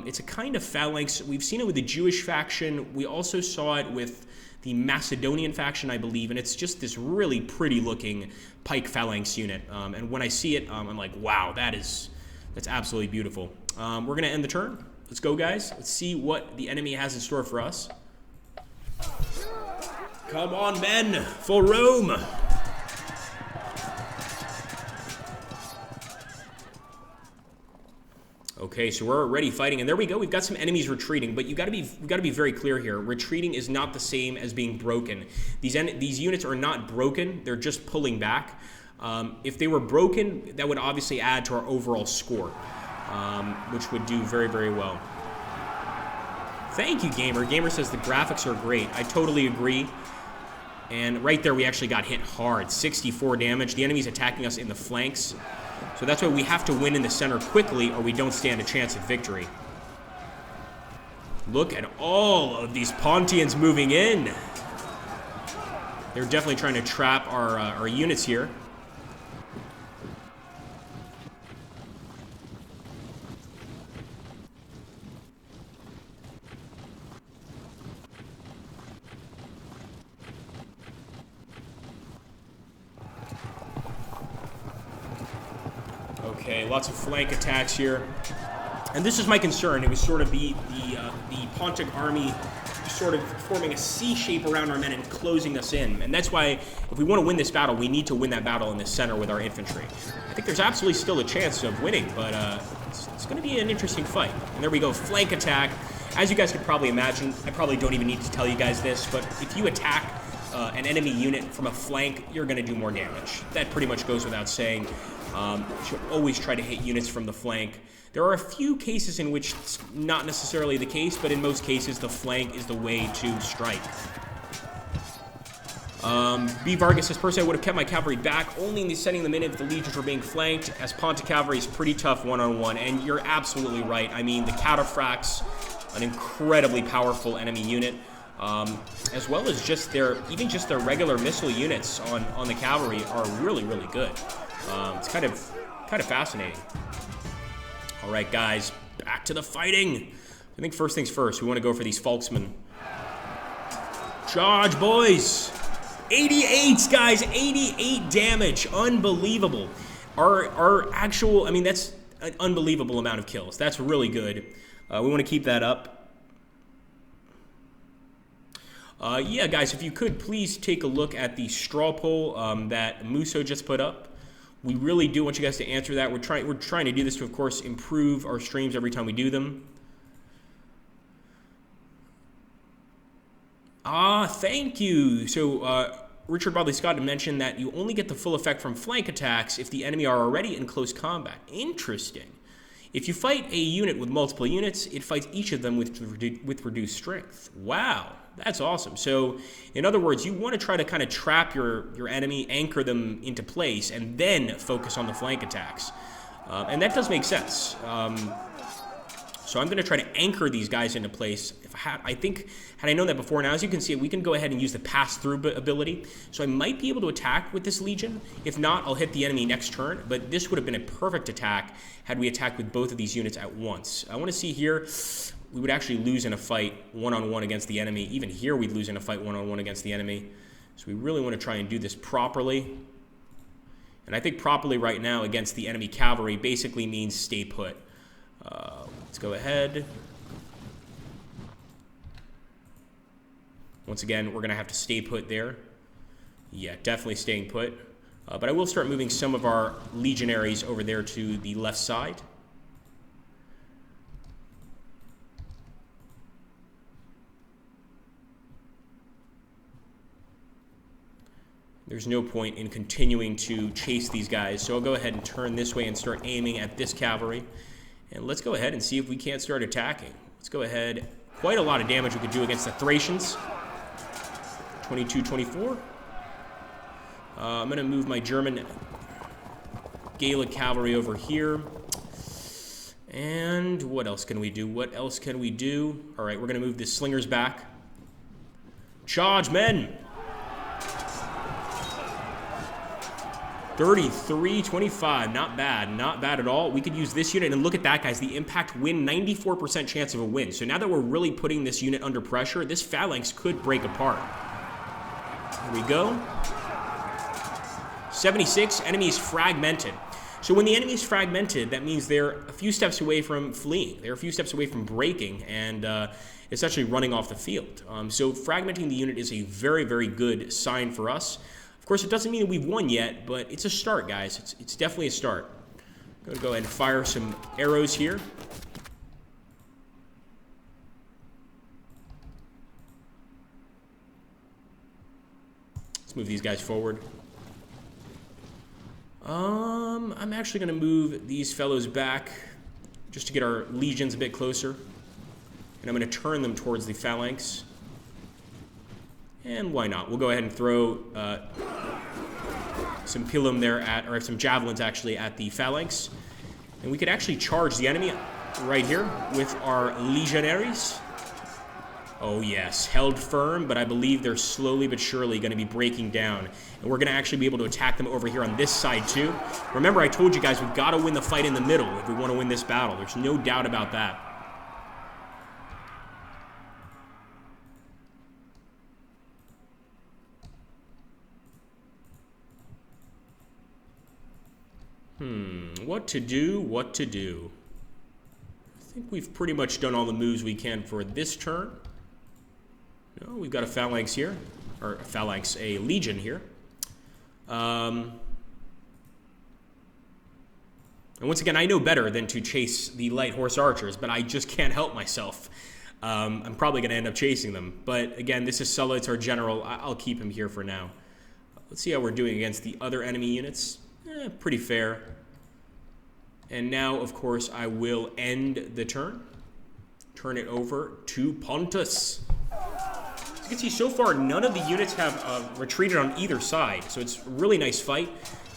It's a kind of Phalanx. We've seen it with the Jewish faction. We also saw it with the Macedonian faction, I believe, and it's just this really pretty looking Pike Phalanx unit. And when I see it, I'm like, wow, that's absolutely beautiful. We're going to end the turn. Let's go, guys. Let's see what the enemy has in store for us. Come on, men, for Rome. Okay, so we're already fighting, and there we go. We've got some enemies retreating, but we've got to be very clear here. Retreating is not the same as being broken. These units are not broken; they're just pulling back. If they were broken, that would obviously add to our overall score, which would do very, very well. Thank you, Gamer. Gamer says the graphics are great. I totally agree. And right there, we actually got hit hard. 64 damage. The enemy's attacking us in the flanks. So that's why we have to win in the center quickly or we don't stand a chance of victory. Look at all of these Pontians moving in. They're definitely trying to trap our units here. Okay, lots of flank attacks here. And this is my concern. It was sort of the Pontic army sort of forming a C shape around our men and closing us in. And that's why, if we want to win this battle, we need to win that battle in the center with our infantry. I think there's absolutely still a chance of winning, but it's going to be an interesting fight. And there we go, flank attack. As you guys could probably imagine, I probably don't even need to tell you guys this, but if you attack an enemy unit from a flank, you're going to do more damage. That pretty much goes without saying. You should always try to hit units from the flank. There are a few cases in which it's not necessarily the case, but in most cases the flank is the way to strike. B. Vargas says, personally, I would have kept my cavalry back, only sending them in if the legions were being flanked, as Ponta cavalry is pretty tough one-on-one. And you're absolutely right. I mean, the Cataphracts, an incredibly powerful enemy unit, as well as just their regular missile units on the cavalry are really, really good. It's kind of fascinating. All right, guys, back to the fighting. I think first things first, we want to go for these Volksmen. Charge, boys! 88, guys, 88 damage, unbelievable. Our actual, I mean, that's an unbelievable amount of kills. That's really good. We want to keep that up. Yeah, guys, if you could please take a look at the straw poll that Muso just put up. We really do want you guys to answer that. We're trying to do this to, of course, improve our streams every time we do them. Thank you. So, Richard Bodley Scott mentioned that you only get the full effect from flank attacks if the enemy are already in close combat. Interesting. If you fight a unit with multiple units, it fights each of them with reduced strength. Wow, that's awesome. So, in other words, you want to try to kind of trap your enemy, anchor them into place, and then focus on the flank attacks. And that does make sense. So I'm going to try to anchor these guys into place. I think, had I known that before, now as you can see, we can go ahead and use the pass-through ability. So I might be able to attack with this Legion. If not, I'll hit the enemy next turn. But this would have been a perfect attack had we attacked with both of these units at once. I want to see here, we would actually lose in a fight one-on-one against the enemy. Even here, we'd lose in a fight one-on-one against the enemy. So we really want to try and do this properly. And I think properly right now against the enemy cavalry basically means stay put. Let's go ahead. Once again, we're going to have to stay put there. Yeah, definitely staying put. But I will start moving some of our legionaries over there to the left side. There's no point in continuing to chase these guys, so I'll go ahead and turn this way and start aiming at this cavalry. And let's go ahead and see if we can't start attacking. Let's go ahead. Quite a lot of damage we could do against the Thracians. 22-24. I'm going to move my German Gallic cavalry over here. And what else can we do? What else can we do? All right, we're going to move the slingers back. Charge, men! 33-25, not bad at all. We could use this unit, and look at that, guys, the impact win, 94% chance of a win. So now that we're really putting this unit under pressure, this phalanx could break apart. Here we go. 76, enemy is fragmented. So when the enemy is fragmented, that means they're a few steps away from fleeing. They're a few steps away from breaking and essentially running off the field. So fragmenting the unit is a very, very good sign for us. Of course, it doesn't mean that we've won yet, but it's a start, guys. It's definitely a start. I'm going to go ahead and fire some arrows here. Let's move these guys forward. I'm actually going to move these fellows back just to get our legions a bit closer. And I'm going to turn them towards the phalanx. And why not? We'll go ahead and throw some pilum there or some javelins actually at the phalanx. And we could actually charge the enemy right here with our legionaries. Oh yes, held firm, but I believe they're slowly but surely going to be breaking down. And we're going to actually be able to attack them over here on this side too. Remember, I told you guys, we've got to win the fight in the middle if we want to win this battle. There's no doubt about that. What to do, what to do. I think we've pretty much done all the moves we can for this turn. No, we've got a phalanx here, or a phalanx, a legion here. And once again, I know better than to chase the light horse archers, but I just can't help myself. I'm probably going to end up chasing them. But again, this is Sulla, it's our general. I'll keep him here for now. Let's see how we're doing against the other enemy units. Pretty fair. And now, of course, I will end the turn. Turn it over to Pontus. As you can see, so far, none of the units have retreated on either side, so it's a really nice fight.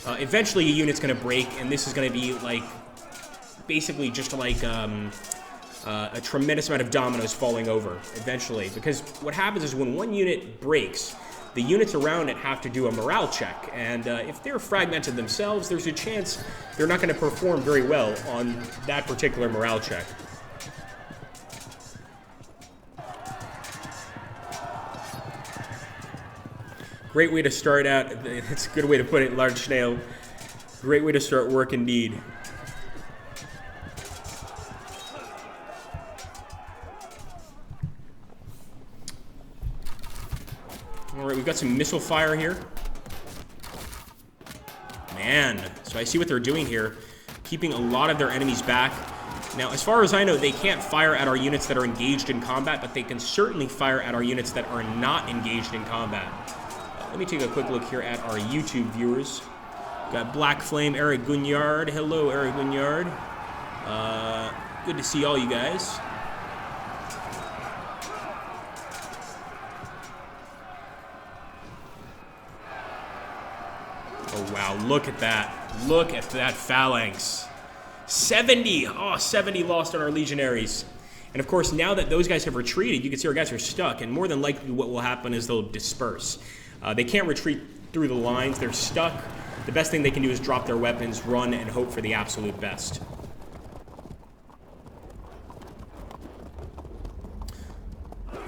Eventually, a unit's going to break, and this is going to be, like, basically just like a tremendous amount of dominoes falling over eventually. Because what happens is when one unit breaks, the units around it have to do a morale check. And if they're fragmented themselves, there's a chance they're not going to perform very well on that particular morale check. Great way to start out. It's a good way to put it, Large Snail. Great way to start work indeed. All right, we've got some missile fire here. Man, so I see what they're doing here, keeping a lot of their enemies back. Now, as far as I know, they can't fire at our units that are engaged in combat, but they can certainly fire at our units that are not engaged in combat. Let me take a quick look here at our YouTube viewers. Got Black Flame, Eric Guignard. Hello, Eric Guignard. Good to see all you guys. Oh, wow, look at that. Look at that phalanx. 70! Oh, 70 lost on our legionaries. And of course, now that those guys have retreated, you can see our guys are stuck, and more than likely what will happen is they'll disperse. They can't retreat through the lines. They're stuck. The best thing they can do is drop their weapons, run, and hope for the absolute best.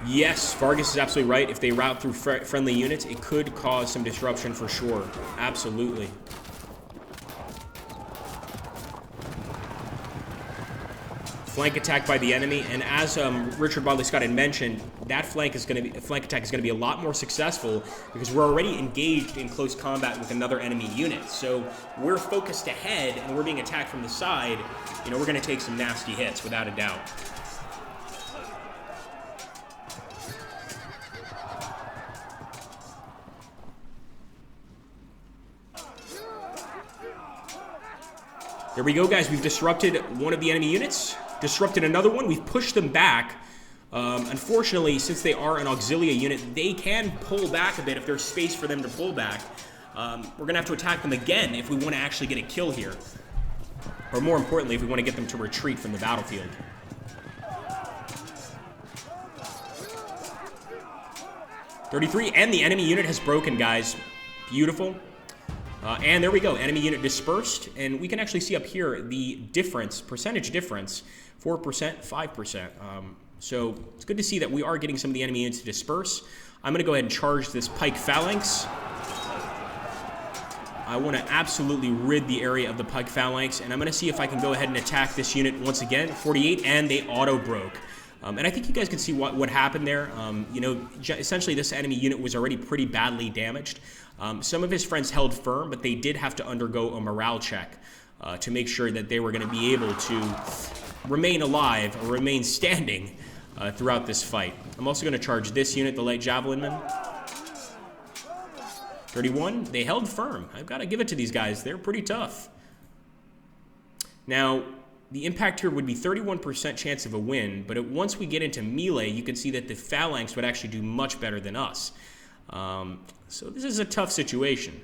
Yes, Vargas is absolutely right. If they route through friendly units, it could cause some disruption for sure. Absolutely. Flank attack by the enemy, and as Richard Bodley Scott had mentioned, that flank attack is going to be a lot more successful because we're already engaged in close combat with another enemy unit. So we're focused ahead, and we're being attacked from the side. You know, we're going to take some nasty hits without a doubt. There we go, guys. We've disrupted one of the enemy units. Disrupted another one. We've pushed them back. Unfortunately, since they are an auxilia unit, they can pull back a bit if there's space for them to pull back. We're going to have to attack them again if we want to actually get a kill here. Or more importantly, if we want to get them to retreat from the battlefield. .33, and the enemy unit has broken, guys. Beautiful. And there we go, enemy unit dispersed, and we can actually see up here the difference, percentage difference, 4%, 5%. So it's good to see that we are getting some of the enemy units to disperse. I'm going to go ahead and charge this pike phalanx. I want to absolutely rid the area of the pike phalanx, and I'm going to see if I can go ahead and attack this unit once again. 48, and they auto-broke. And I think you guys can see what happened there. You know, essentially this enemy unit was already pretty badly damaged. Some of his friends held firm, but they did have to undergo a morale check to make sure that they were going to be able to remain alive or remain standing throughout this fight. I'm also going to charge this unit, the light javelinmen. 31, they held firm. I've got to give it to these guys. They're pretty tough. Now, the impact here would be 31% chance of a win, but once we get into melee, you can see that the phalanx would actually do much better than us. So this is a tough situation.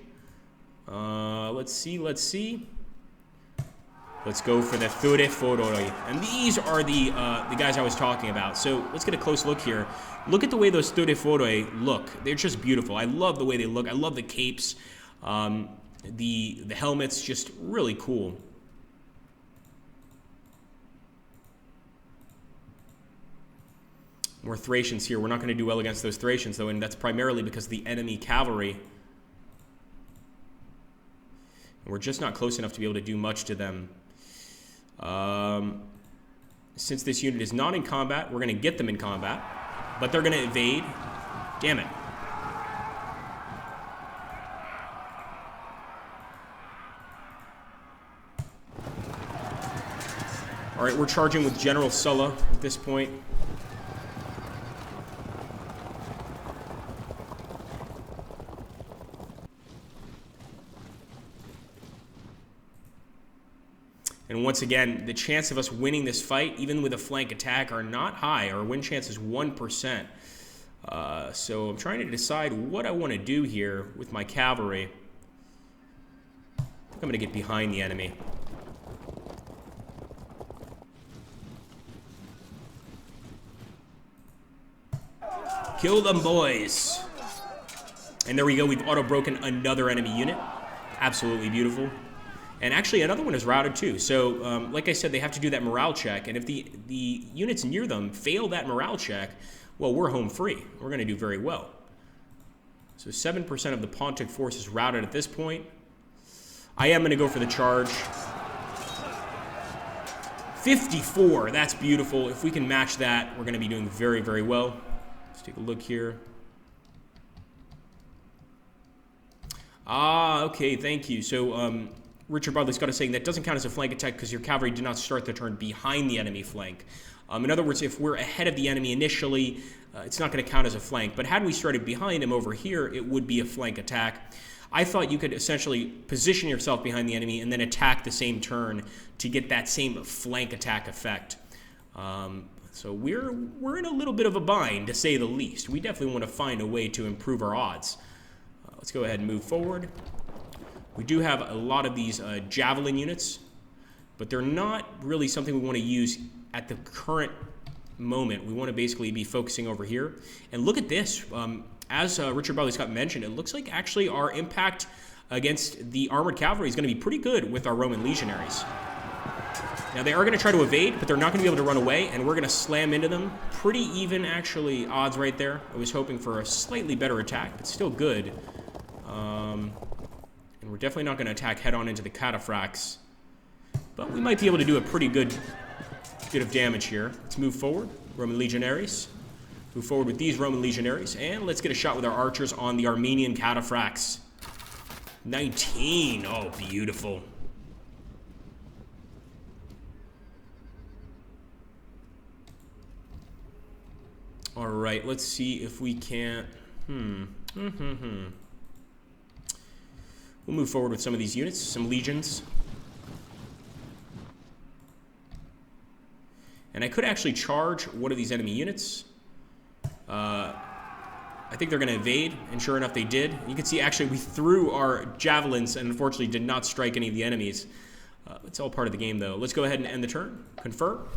Let's see. Let's go for the Thude Foroi. And these are the guys I was talking about. So let's get a close look here. Look at the way those Thude Foroi look. They're just beautiful. I love the way they look. I love the capes. The helmets, just really cool. More Thracians here. We're not going to do well against those Thracians, though, and that's primarily because the enemy cavalry. And we're just not close enough to be able to do much to them. Since this unit is not in combat, we're going to get them in combat, but they're going to evade. Damn it. All right, we're charging with General Sulla at this point. And once again, the chance of us winning this fight, even with a flank attack, are not high. Our win chance is 1%. So I'm trying to decide what I want to do here with my cavalry. I think I'm going to get behind the enemy. Kill them, boys. And there we go. We've auto-broken another enemy unit. Absolutely beautiful. And actually, another one is routed too. So, like I said, they have to do that morale check. And if the units near them fail that morale check, well, we're home free. We're going to do very well. So 7% of the Pontic force is routed at this point. I am going to go for the charge. 54. That's beautiful. If we can match that, we're going to be doing very, very well. Let's take a look here. Okay, thank you. So, Richard Bodley Scott is saying that doesn't count as a flank attack because your cavalry did not start the turn behind the enemy flank. In other words, if we're ahead of the enemy initially, it's not going to count as a flank. But had we started behind him over here, it would be a flank attack. I thought you could essentially position yourself behind the enemy and then attack the same turn to get that same flank attack effect. So we're in a little bit of a bind, to say the least. We definitely want to find a way to improve our odds. Let's go ahead and move forward. We do have a lot of these javelin units, but they're not really something we want to use at the current moment. We want to basically be focusing over here. And look at this. As Richard Bodley Scott mentioned, it looks like actually our impact against the armored cavalry is going to be pretty good with our Roman legionaries. Now, they are going to try to evade, but they're not going to be able to run away, and we're going to slam into them. Pretty even, actually, odds right there. I was hoping for a slightly better attack, but still good. And we're definitely not going to attack head-on into the cataphracts. But we might be able to do a pretty good bit of damage here. Let's move forward. Roman legionaries. Move forward with these Roman legionaries. And let's get a shot with our archers on the Armenian cataphracts. 19. Oh, beautiful. All right, let's see if we can't... We'll move forward with some of these units, some legions. And I could actually charge one of these enemy units. I think they're going to evade, and sure enough, they did. You can see, actually, we threw our javelins and unfortunately did not strike any of the enemies. It's all part of the game, though. Let's go ahead and end the turn. Confirm.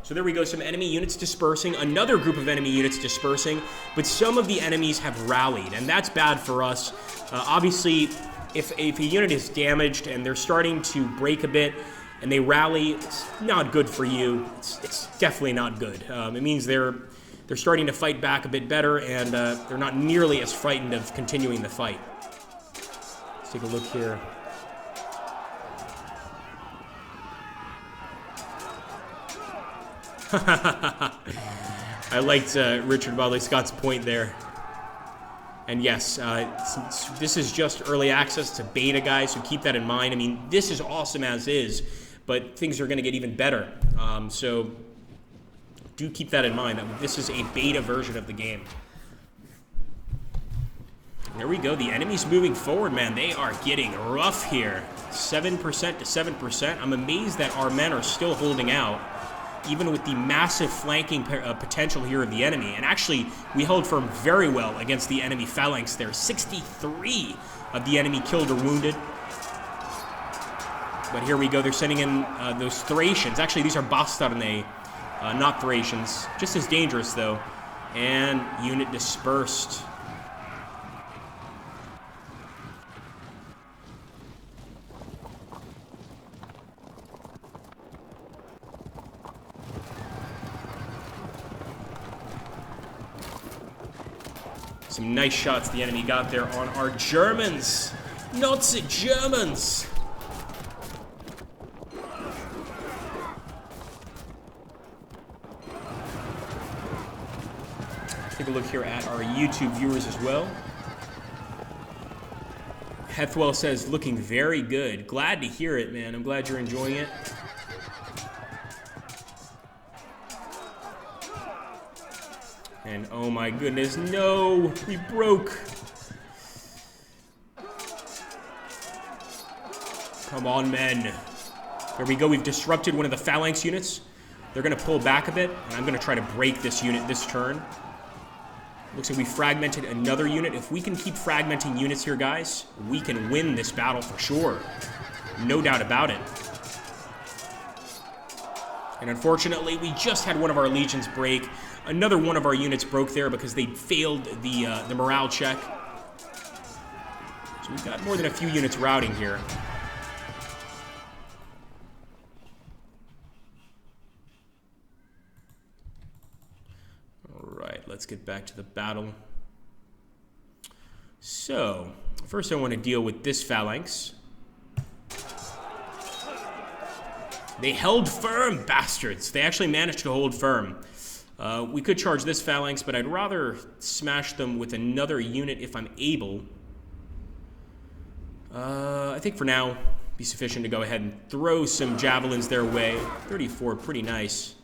So there we go, some enemy units dispersing, another group of enemy units dispersing, but some of the enemies have rallied, and that's bad for us. Obviously, if a unit is damaged and they're starting to break a bit and they rally, it's not good for you. It's definitely not good. It means they're starting to fight back a bit better, and they're not nearly as frightened of continuing the fight. Let's take a look here. I liked Richard Bodley Scott's point there. And yes, this is just early access to beta, guys, so keep that in mind. I mean, this is awesome as is, but things are going to get even better. So do keep that in mind, that this is a beta version of the game. There we go. The enemy's moving forward, man. They are getting rough here. 7% to 7%. I'm amazed that our men are still holding out, even with the massive flanking potential here of the enemy. And actually, we held firm very well against the enemy phalanx there. 63 of the enemy killed or wounded. But here we go. They're sending in those Thracians. Actually, these are Bastarnae, not Thracians. Just as dangerous, though. And unit dispersed. Some nice shots the enemy got there on our Germans. Nazi Germans. Take a look here at our YouTube viewers as well. Hethwell says, looking very good. Glad to hear it, man. I'm glad you're enjoying it. And oh my goodness, no, we broke. Come on, men. There we go, we've disrupted one of the phalanx units. They're gonna pull back a bit, and I'm gonna try to break this unit this turn. Looks like we fragmented another unit. If we can keep fragmenting units here, guys, we can win this battle for sure. No doubt about it. And unfortunately, we just had one of our legions break. Another one of our units broke there because they failed the morale check. So we've got more than a few units routing here. Let's get back to the battle. So, first I want to deal with this phalanx. They held firm, bastards. They actually managed to hold firm. We could charge this phalanx, but I'd rather smash them with another unit if I'm able. I think for now, it'd be sufficient to go ahead and throw some javelins their way. 34, pretty nice.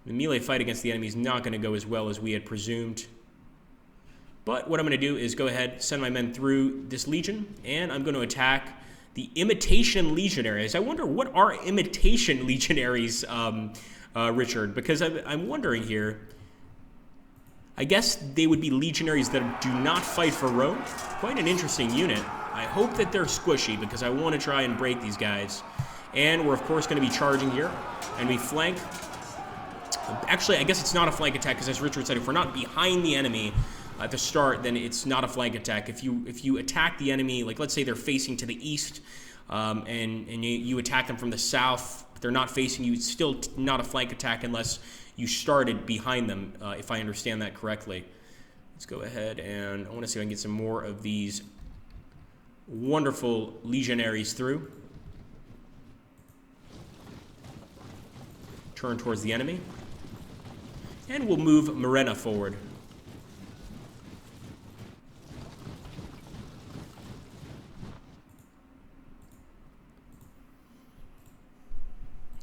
The melee fight against the enemy is not going to go as well as we had presumed. But what I'm going to do is go ahead, send my men through this legion, and I'm going to attack the imitation legionaries. I wonder, what are imitation legionaries, Richard? Because I'm wondering here. I guess they would be legionaries that do not fight for Rome. Quite an interesting unit. I hope that they're squishy because I want to try and break these guys. And we're, of course, going to be charging here. And we flank. Actually, I guess it's not a flank attack because, as Richard said, if we're not behind the enemy at the start, then it's not a flank attack. If you attack the enemy, like let's say they're facing to the east, and you attack them from the south, they're not facing you, it's still not a flank attack unless you started behind them, if I understand that correctly. Let's go ahead and I want to see if I can get some more of these wonderful legionaries through. Turn towards the enemy. And we'll move Murena forward.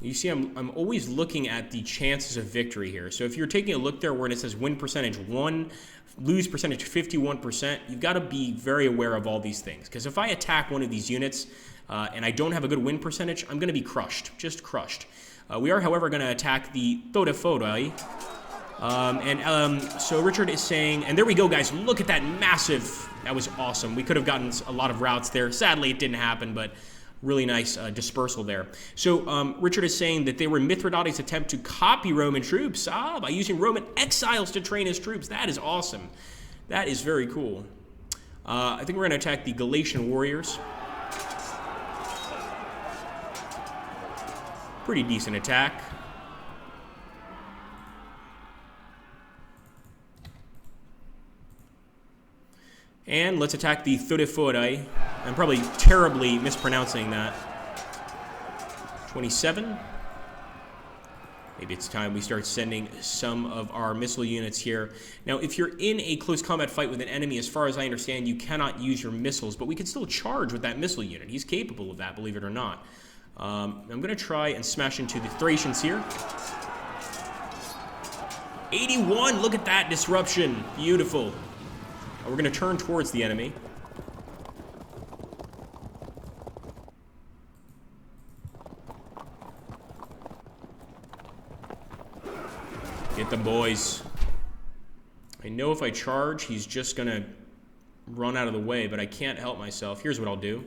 You see, I'm always looking at the chances of victory here. So if you're taking a look there where it says win percentage 1, lose percentage 51%, you've got to be very aware of all these things. Because if I attack one of these units and I don't have a good win percentage, I'm going to be crushed, just crushed. We are, however, going to attack the Todefodai. So Richard is saying, and there we go, guys. Look at that massive, that was awesome. We could have gotten a lot of routes there. Sadly, it didn't happen, but really nice dispersal there. So Richard is saying that they were Mithridates' attempt to copy Roman troops by using Roman exiles to train his troops. That is awesome. That is very cool. I think we're going to attack the Galatian warriors. Pretty decent attack. And let's attack the Thodephodai. I'm probably terribly mispronouncing that. 27. Maybe it's time we start sending some of our missile units here. Now, if you're in a close combat fight with an enemy, as far as I understand, you cannot use your missiles, but we can still charge with that missile unit. He's capable of that, believe it or not. I'm going to try and smash into the Thracians here. 81, look at that disruption. Beautiful. We're going to turn towards the enemy. Get them, boys. I know if I charge, he's just going to run out of the way, but I can't help myself. Here's what I'll do.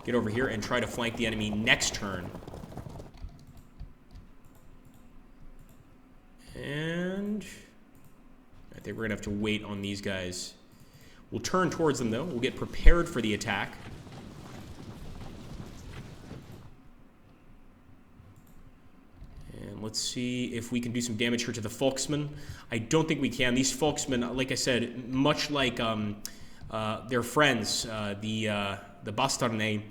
Get over here and try to flank the enemy next turn. And I think we're going to have to wait on these guys. We'll turn towards them, though. We'll get prepared for the attack. And let's see if we can do some damage here to the Volksmen. I don't think we can. These Volksmen, like I said, much like their friends, the Bastarnae,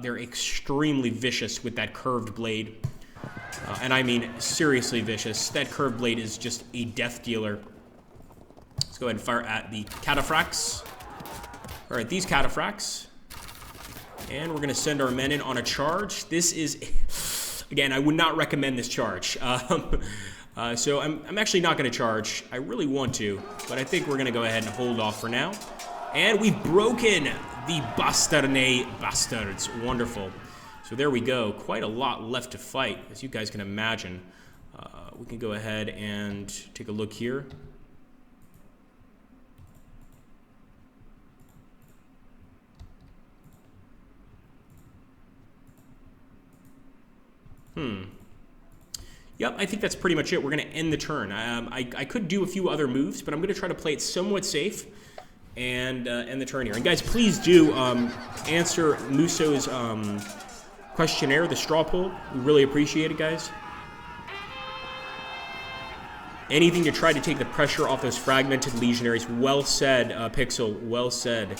they're extremely vicious with that curved blade. And I mean seriously vicious. That curved blade is just a death dealer. Let's go ahead and fire at the cataphracts. All right, these cataphracts. And we're going to send our men in on a charge. This is, again, I would not recommend this charge. So I'm actually not going to charge. I really want to, but I think we're going to go ahead and hold off for now. And we've broken the Bastarnae bastards. Wonderful. So there we go. Quite a lot left to fight, as you guys can imagine. We can go ahead and take a look here. Yep, I think that's pretty much it. We're going to end the turn. I could do a few other moves, but I'm going to try to play it somewhat safe and end the turn here. And guys, please do answer Muso's questionnaire, the straw poll. We really appreciate it, guys. Anything to try to take the pressure off those fragmented legionaries. Well said, Pixel. Well said.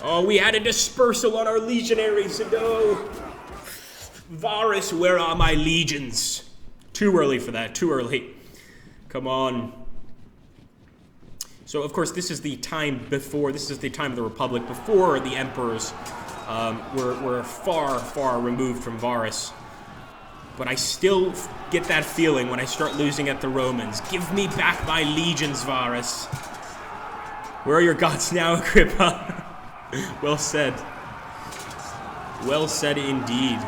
Oh, we had a dispersal on our legionaries. No. Varus, where are my legions? Too early for that. Too early. Come on. So, of course, this is the time before. This is the time of the Republic before the emperors were far, far removed from Varus. But I still get that feeling when I start losing at the Romans. Give me back my legions, Varus. Where are your gods now, Agrippa? Well said. Well said indeed.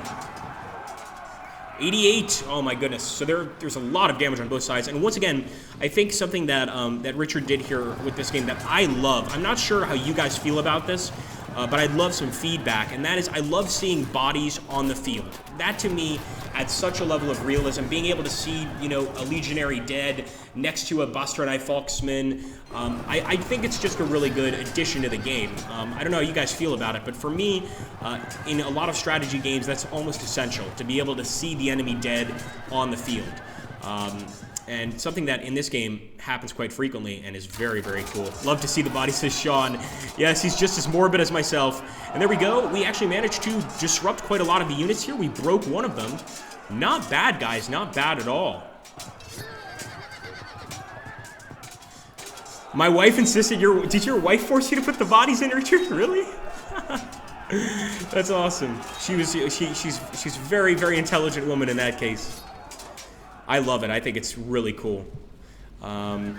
88. Oh my goodness. So there's a lot of damage on both sides. And once again, I think something that that Richard did here with this game that I love. I'm not sure how you guys feel about this, but I'd love some feedback. And that is, I love seeing bodies on the field. That to me adds such a level of realism. Being able to see, you know, a legionary dead next to a Bastardi Volksman. I think it's just a really good addition to the game. I don't know how you guys feel about it, but for me, in a lot of strategy games, that's almost essential, to be able to see the enemy dead on the field. And something that in this game happens quite frequently and is very, very cool. Love to see the body, says Sean. Yes, he's just as morbid as myself. And there we go. We actually managed to disrupt quite a lot of the units here. We broke one of them. Not bad, guys. Not bad at all. My wife insisted did your wife force you to put the bodies in, Richard? Really? That's awesome. She's very, very intelligent woman in that case. I love it. I think it's really cool. Let's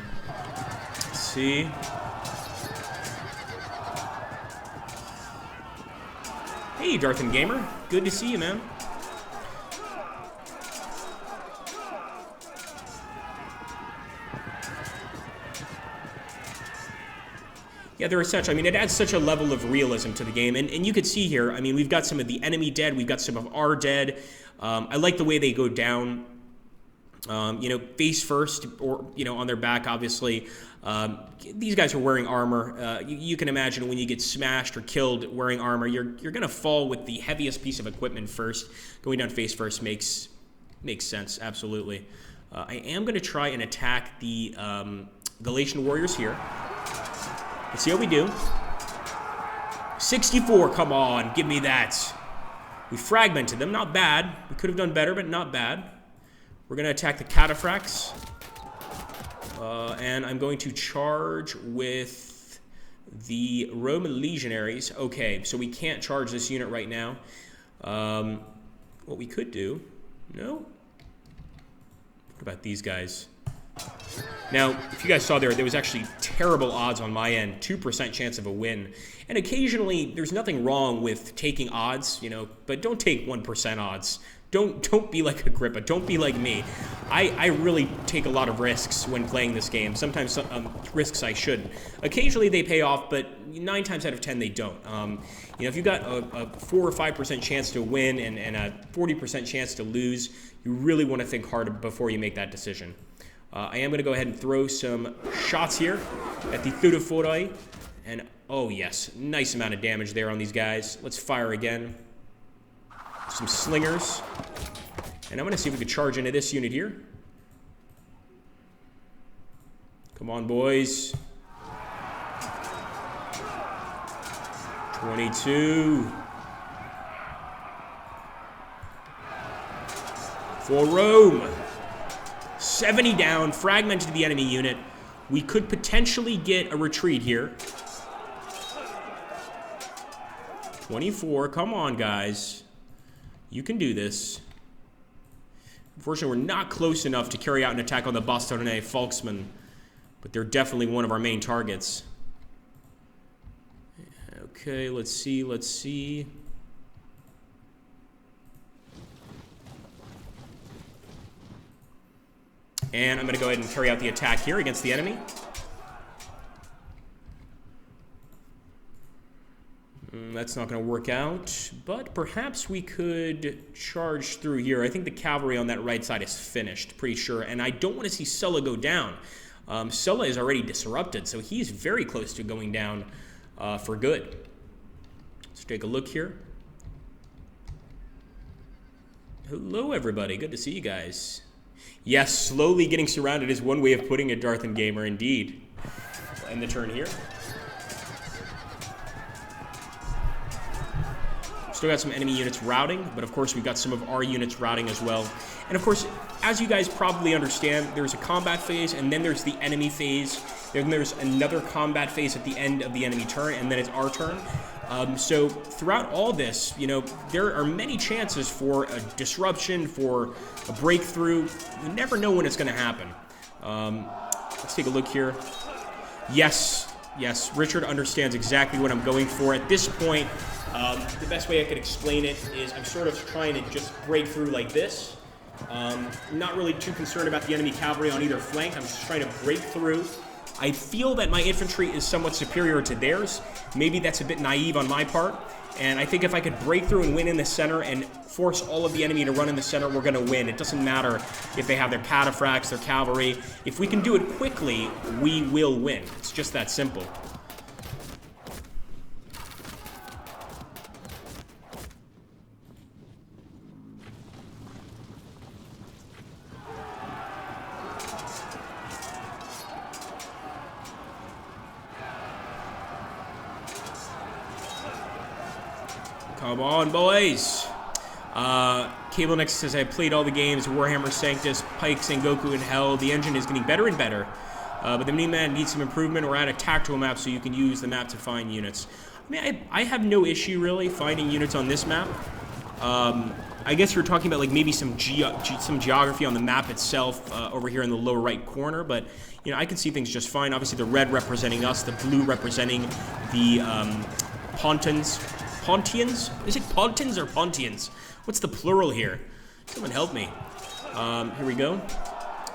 see. Hey, Darthan Gamer. Good to see you, man. Yeah, they're essential. I mean, it adds such a level of realism to the game. And you could see here, I mean, we've got some of the enemy dead. We've got some of our dead. I like the way they go down. You know, face first, or, you know, on their back, obviously. These guys are wearing armor. You can imagine when you get smashed or killed wearing armor, you're going to fall with the heaviest piece of equipment first. Going down face first makes sense, absolutely. I am going to try and attack the Galatian warriors here. Let's see how we do. 64, come on, give me that. We fragmented them, not bad. We could have done better, but not bad. We're going to attack the cataphracts. And I'm going to charge with the Roman legionaries. Okay, so we can't charge this unit right now. What we could do... No? What about these guys? Now, if you guys saw there was actually terrible odds on my end. 2% chance of a win. And occasionally, there's nothing wrong with taking odds, you know, but don't take 1% odds. Don't be like Agrippa. Don't be like me. I really take a lot of risks when playing this game. Sometimes risks I shouldn't. Occasionally they pay off, but 9 times out of 10 they don't. You know, if you've got a 4 or 5% chance to win and a 40% chance to lose, you really want to think hard before you make that decision. I am going to go ahead and throw some shots here at the Theutophori. And, oh yes, nice amount of damage there on these guys. Let's fire again. Some slingers. And I'm going to see if we can charge into this unit here. Come on, boys. 22. For Rome. 70 down, fragmented the enemy unit. We could potentially get a retreat here. 24, come on, guys. You can do this. Unfortunately, we're not close enough to carry out an attack on the Bastardi Volksman, but they're definitely one of our main targets. Okay, let's see. And I'm going to go ahead and carry out the attack here against the enemy. That's not going to work out, but perhaps we could charge through here. I think the cavalry on that right side is finished, pretty sure, and I don't want to see Sulla go down. Sulla is already disrupted, so he's very close to going down for good. Let's take a look here. Hello, everybody. Good to see you guys. Yes, slowly getting surrounded is one way of putting it, Darthan Gamer, indeed. We'll end the turn here. Still got some enemy units routing, but of course we've got some of our units routing as well. And of course, as you guys probably understand, there's a combat phase, and then there's the enemy phase. Then there's another combat phase at the end of the enemy turn, and then it's our turn. So throughout all this, you know, there are many chances for a disruption, for a breakthrough. You never know when it's going to happen. Let's take a look here. Yes, Richard understands exactly what I'm going for. At this point, the best way I could explain it is I'm sort of trying to just break through like this. I'm not really too concerned about the enemy cavalry on either flank. I'm just trying to break through. I feel that my infantry is somewhat superior to theirs. Maybe that's a bit naive on my part. And I think if I could break through and win in the center and force all of the enemy to run in the center, we're going to win. It doesn't matter if they have their cataphracts, their cavalry. If we can do it quickly, we will win. It's just that simple. Come on, boys. Cable Next says, I played all the games, Warhammer Sanctus, Pike, Sengoku, and Hell. The engine is getting better and better. But the Mini-Man needs some improvement, or add a tactical map so you can use the map to find units. I mean, I have no issue, really, finding units on this map. I guess you're talking about, like, maybe some geography on the map itself over here in the lower right corner. But, you know, I can see things just fine. Obviously, the red representing us, the blue representing the Pontons. Pontians? Is it Pontons or Pontians? What's the plural here? Someone help me. Here we go.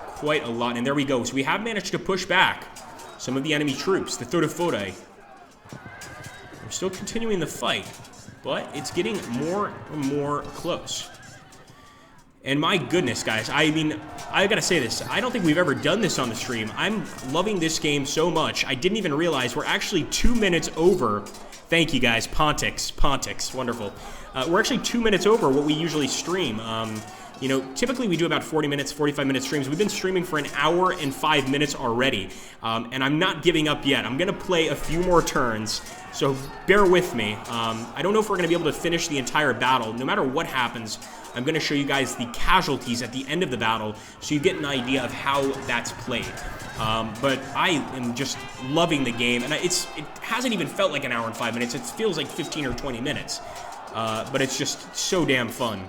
Quite a lot. And there we go. So we have managed to push back some of the enemy troops, the Thodophori. We're still continuing the fight, but it's getting more and more close. And my goodness, guys, I mean, I gotta say this. I don't think we've ever done this on the stream. I'm loving this game so much. I didn't even realize we're actually 2 minutes over. Thank you, guys. Pontix. Wonderful. We're actually 2 minutes over what we usually stream. You know, typically we do about 40 minutes, 45-minute streams. We've been streaming for 1 hour and 5 minutes already. And I'm not giving up yet. I'm going to play a few more turns, so bear with me. I don't know if we're going to be able to finish the entire battle. No matter what happens, I'm going to show you guys the casualties at the end of the battle so you get an idea of how that's played. But I am just loving the game, and it hasn't even felt like 1 hour and 5 minutes. It feels like 15 or 20 minutes, but it's just so damn fun.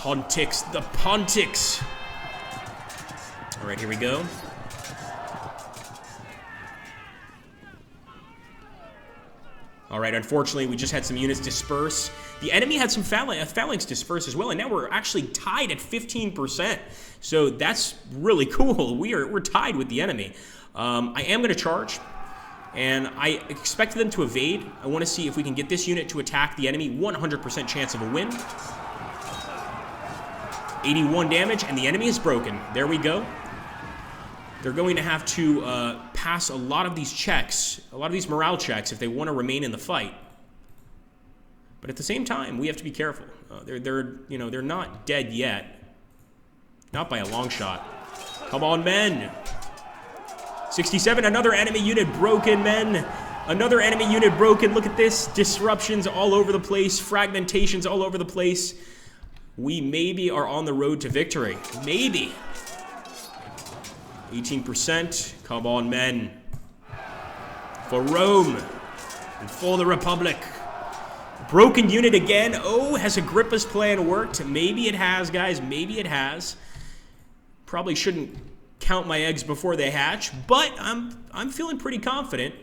Pontix, the Pontix. All right, here we go. All right, unfortunately, we just had some units disperse. The enemy had some phalanx disperse as well, and now we're actually tied at 15%. So that's really cool. We're tied with the enemy. I am going to charge, and I expect them to evade. I want to see if we can get this unit to attack the enemy. 100% chance of a win. 81 damage, and the enemy is broken. There we go. They're going to have to pass a lot of these checks, a lot of these morale checks, if they want to remain in the fight. But at the same time, we have to be careful. They're not dead yet, not by a long shot. Come on, men. 67, another enemy unit broken, men. Another enemy unit broken. Look at this. Disruptions all over the place. Fragmentations all over the place. We maybe are on the road to victory. Maybe. 18%. Come on, men. For Rome and for the Republic. Broken unit again. Oh, has Agrippa's plan worked? Maybe it has, guys. Maybe it has. Probably shouldn't count my eggs before they hatch, but I'm feeling pretty confident.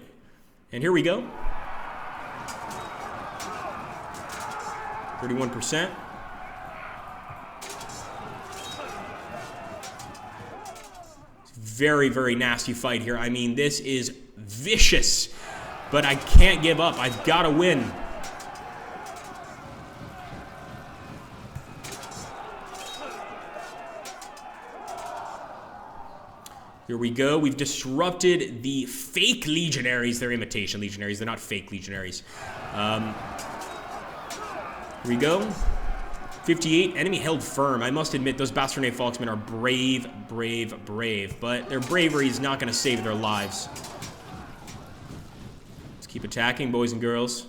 And here we go. 31%. Very, very nasty fight here. I mean, this is vicious, but I can't give up. I've got to win. Here we go. We've disrupted the fake legionaries. They're imitation legionaries. They're not fake legionaries. Here we go. 58. Enemy held firm. I must admit, those Bastarnate Falksmen are brave, brave, brave. But their bravery is not going to save their lives. Let's keep attacking, boys and girls.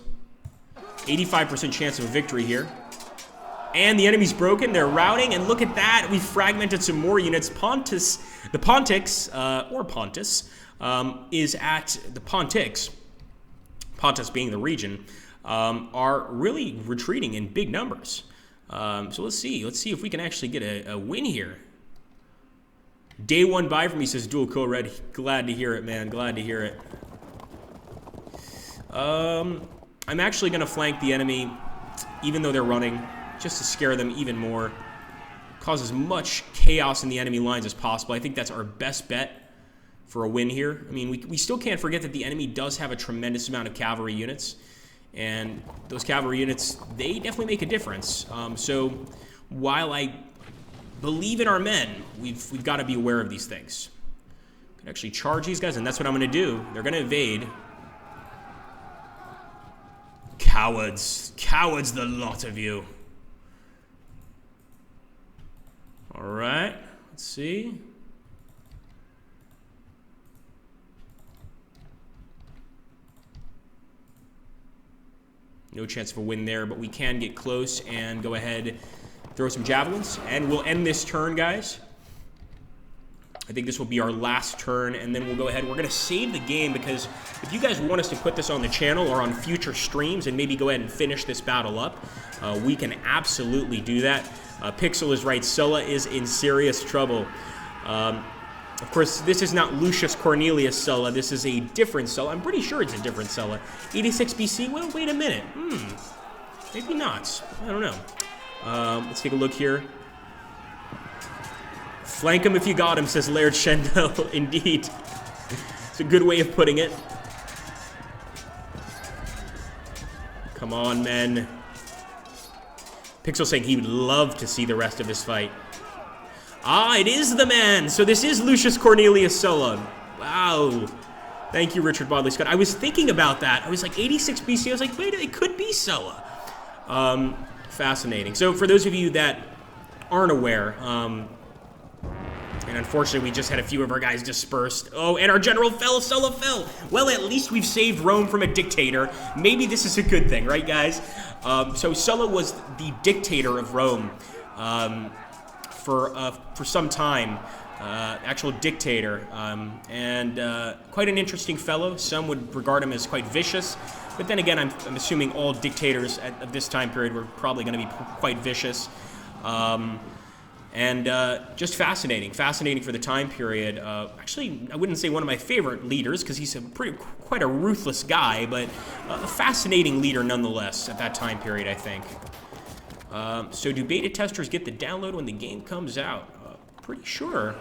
85% chance of a victory here. And the enemy's broken. They're routing. And look at that. We fragmented some more units. Pontus, the Pontics, or Pontus, is at the Pontics. Pontus being the region, are really retreating in big numbers. So let's see. Let's see if we can actually get a win here. Day one bye for me, says Dual Co-Red. Glad to hear it, man. Glad to hear it. I'm actually going to flank the enemy, even though they're running, just to scare them even more. Cause as much chaos in the enemy lines as possible. I think that's our best bet for a win here. I mean, we still can't forget that the enemy does have a tremendous amount of cavalry units. And those cavalry units, they definitely make a difference. So while I believe in our men, we've got to be aware of these things. Can actually charge these guys, and that's what I'm going to do. They're going to evade. Cowards. Cowards, the lot of you. All right. Let's see. No chance of a win there, but we can get close and go ahead, throw some javelins, and we'll end this turn, guys. I think this will be our last turn, and then we'll go ahead. We're going to save the game because if you guys want us to put this on the channel or on future streams and maybe go ahead and finish this battle up, we can absolutely do that. Pixel is right. Sulla is in serious trouble. Of course, this is not Lucius Cornelius Sulla. This is a different Sulla. I'm pretty sure it's a different Sulla. 86 BC? Well, wait a minute. Maybe not. I don't know. Let's take a look here. Flank him if you got him, says Laird Shendo. Indeed. It's a good way of putting it. Come on, men. Pixel saying he would love to see the rest of this fight. Ah, it is the man. So this is Lucius Cornelius Sulla. Wow. Thank you, Richard Bodley Scott. I was thinking about that. I was like, 86 BC. I was like, wait, it could be Sulla. Fascinating. So for those of you that aren't aware, and unfortunately we just had a few of our guys dispersed. Oh, and our general fell. Sulla fell. Well, at least we've saved Rome from a dictator. Maybe this is a good thing, right, guys? So Sulla was the dictator of Rome. For some time, actual dictator, and quite an interesting fellow. Some would regard him as quite vicious, but then again, I'm assuming all dictators at this time period were probably going to be quite vicious, and just fascinating for the time period. Actually, I wouldn't say one of my favorite leaders because he's quite a ruthless guy, but a fascinating leader nonetheless at that time period, I think. So do beta testers get the download when the game comes out? Pretty sure.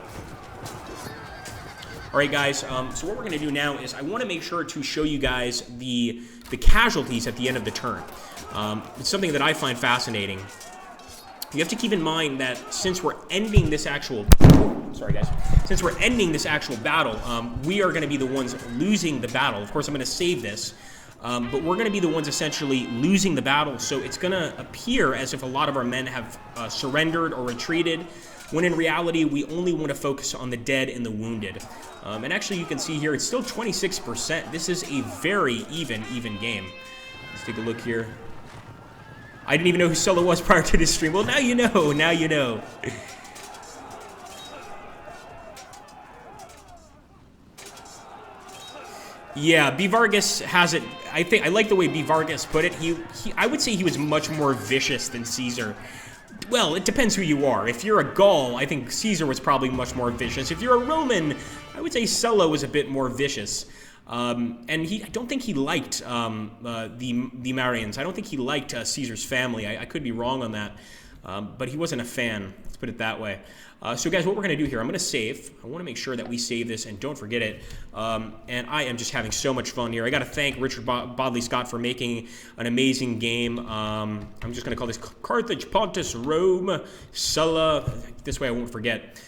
All right, guys. So what we're going to do now is I want to make sure to show you guys the casualties at the end of the turn. It's something that I find fascinating. You have to keep in mind that since we're ending this actual... Sorry, guys. Since we're ending this actual battle, we are going to be the ones losing the battle. Of course, I'm going to save this. But we're going to be the ones essentially losing the battle, so it's going to appear as if a lot of our men have surrendered or retreated, when in reality we only want to focus on the dead and the wounded. And actually you can see here it's still 26%. This is a very even game. Let's take a look here. I didn't even know who Sulla was prior to this stream. Well, now you know. Now you know. Yeah, B. Vargas has it. I like the way B. Vargas put it. I would say he was much more vicious than Caesar. Well, it depends who you are. If you're a Gaul, I think Caesar was probably much more vicious. If you're a Roman, I would say Sulla was a bit more vicious. And I don't think he liked the Marians. I don't think he liked Caesar's family. I could be wrong on that. but he wasn't a fan. Let's put it that way. So guys, what we're going to do here, I'm going to save. I want to make sure that we save this and don't forget it. And I am just having so much fun here. I got to thank Richard Bodley Scott for making an amazing game. I'm just going to call this Carthage, Pontus, Rome, Sulla. This way I won't forget.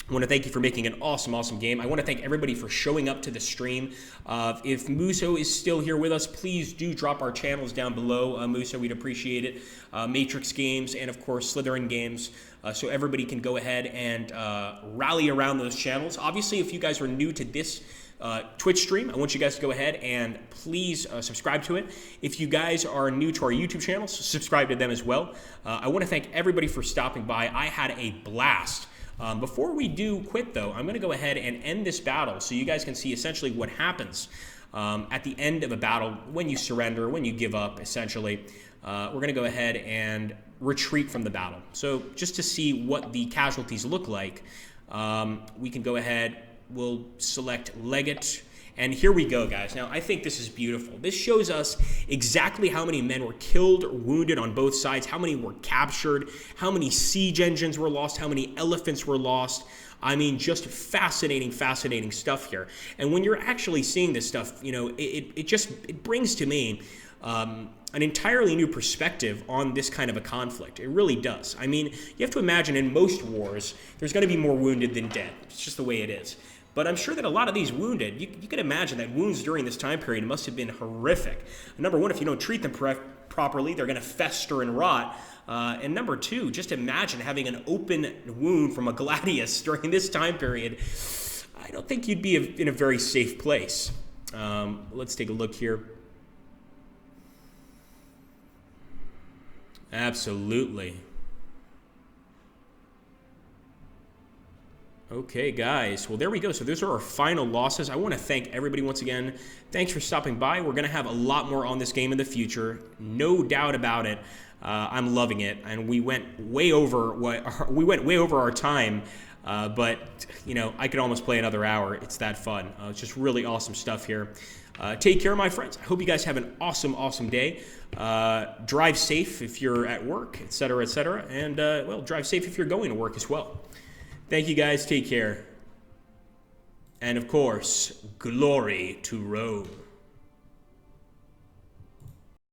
I want to thank you for making an awesome, awesome game. I want to thank everybody for showing up to the stream. If Muso is still here with us, please do drop our channels down below. Muso, we'd appreciate it. Matrix Games and, of course, Slytherin Games. So everybody can go ahead and rally around those channels. Obviously, if you guys are new to this Twitch stream, I want you guys to go ahead and please subscribe to it. If you guys are new to our YouTube channels, subscribe to them as well. I want to thank everybody for stopping by. I had a blast. Before we do quit, though, I'm going to go ahead and end this battle so you guys can see essentially what happens at the end of a battle when you surrender, when you give up, essentially. We're going to go ahead and retreat from the battle. So just to see what the casualties look like, we can go ahead, we'll select Legate. And here we go, guys. Now, I think this is beautiful. This shows us exactly how many men were killed or wounded on both sides, how many were captured, how many siege engines were lost, how many elephants were lost. I mean, just fascinating, fascinating stuff here. And when you're actually seeing this stuff, you know, it brings to me an entirely new perspective on this kind of a conflict. It really does. I mean, you have to imagine in most wars, there's going to be more wounded than dead. It's just the way it is. But I'm sure that a lot of these wounded, you can imagine that wounds during this time period must have been horrific. Number one, if you don't treat them properly, they're going to fester and rot. And number two, just imagine having an open wound from a gladius during this time period. I don't think you'd be in a very safe place. Let's take a look here. Absolutely. Okay, guys. Well, there we go. So those are our final losses. I want to thank everybody once again. Thanks for stopping by. We're going to have a lot more on this game in the future. No doubt about it. I'm loving it, and we went way over our time. But you know, I could almost play another hour. It's that fun. It's just really awesome stuff here. Take care, my friends. I hope you guys have an awesome, awesome day. Drive safe if you're at work, etc., etc., and well, drive safe if you're going to work as well. Thank you guys. Take care. And of course, glory to Rome.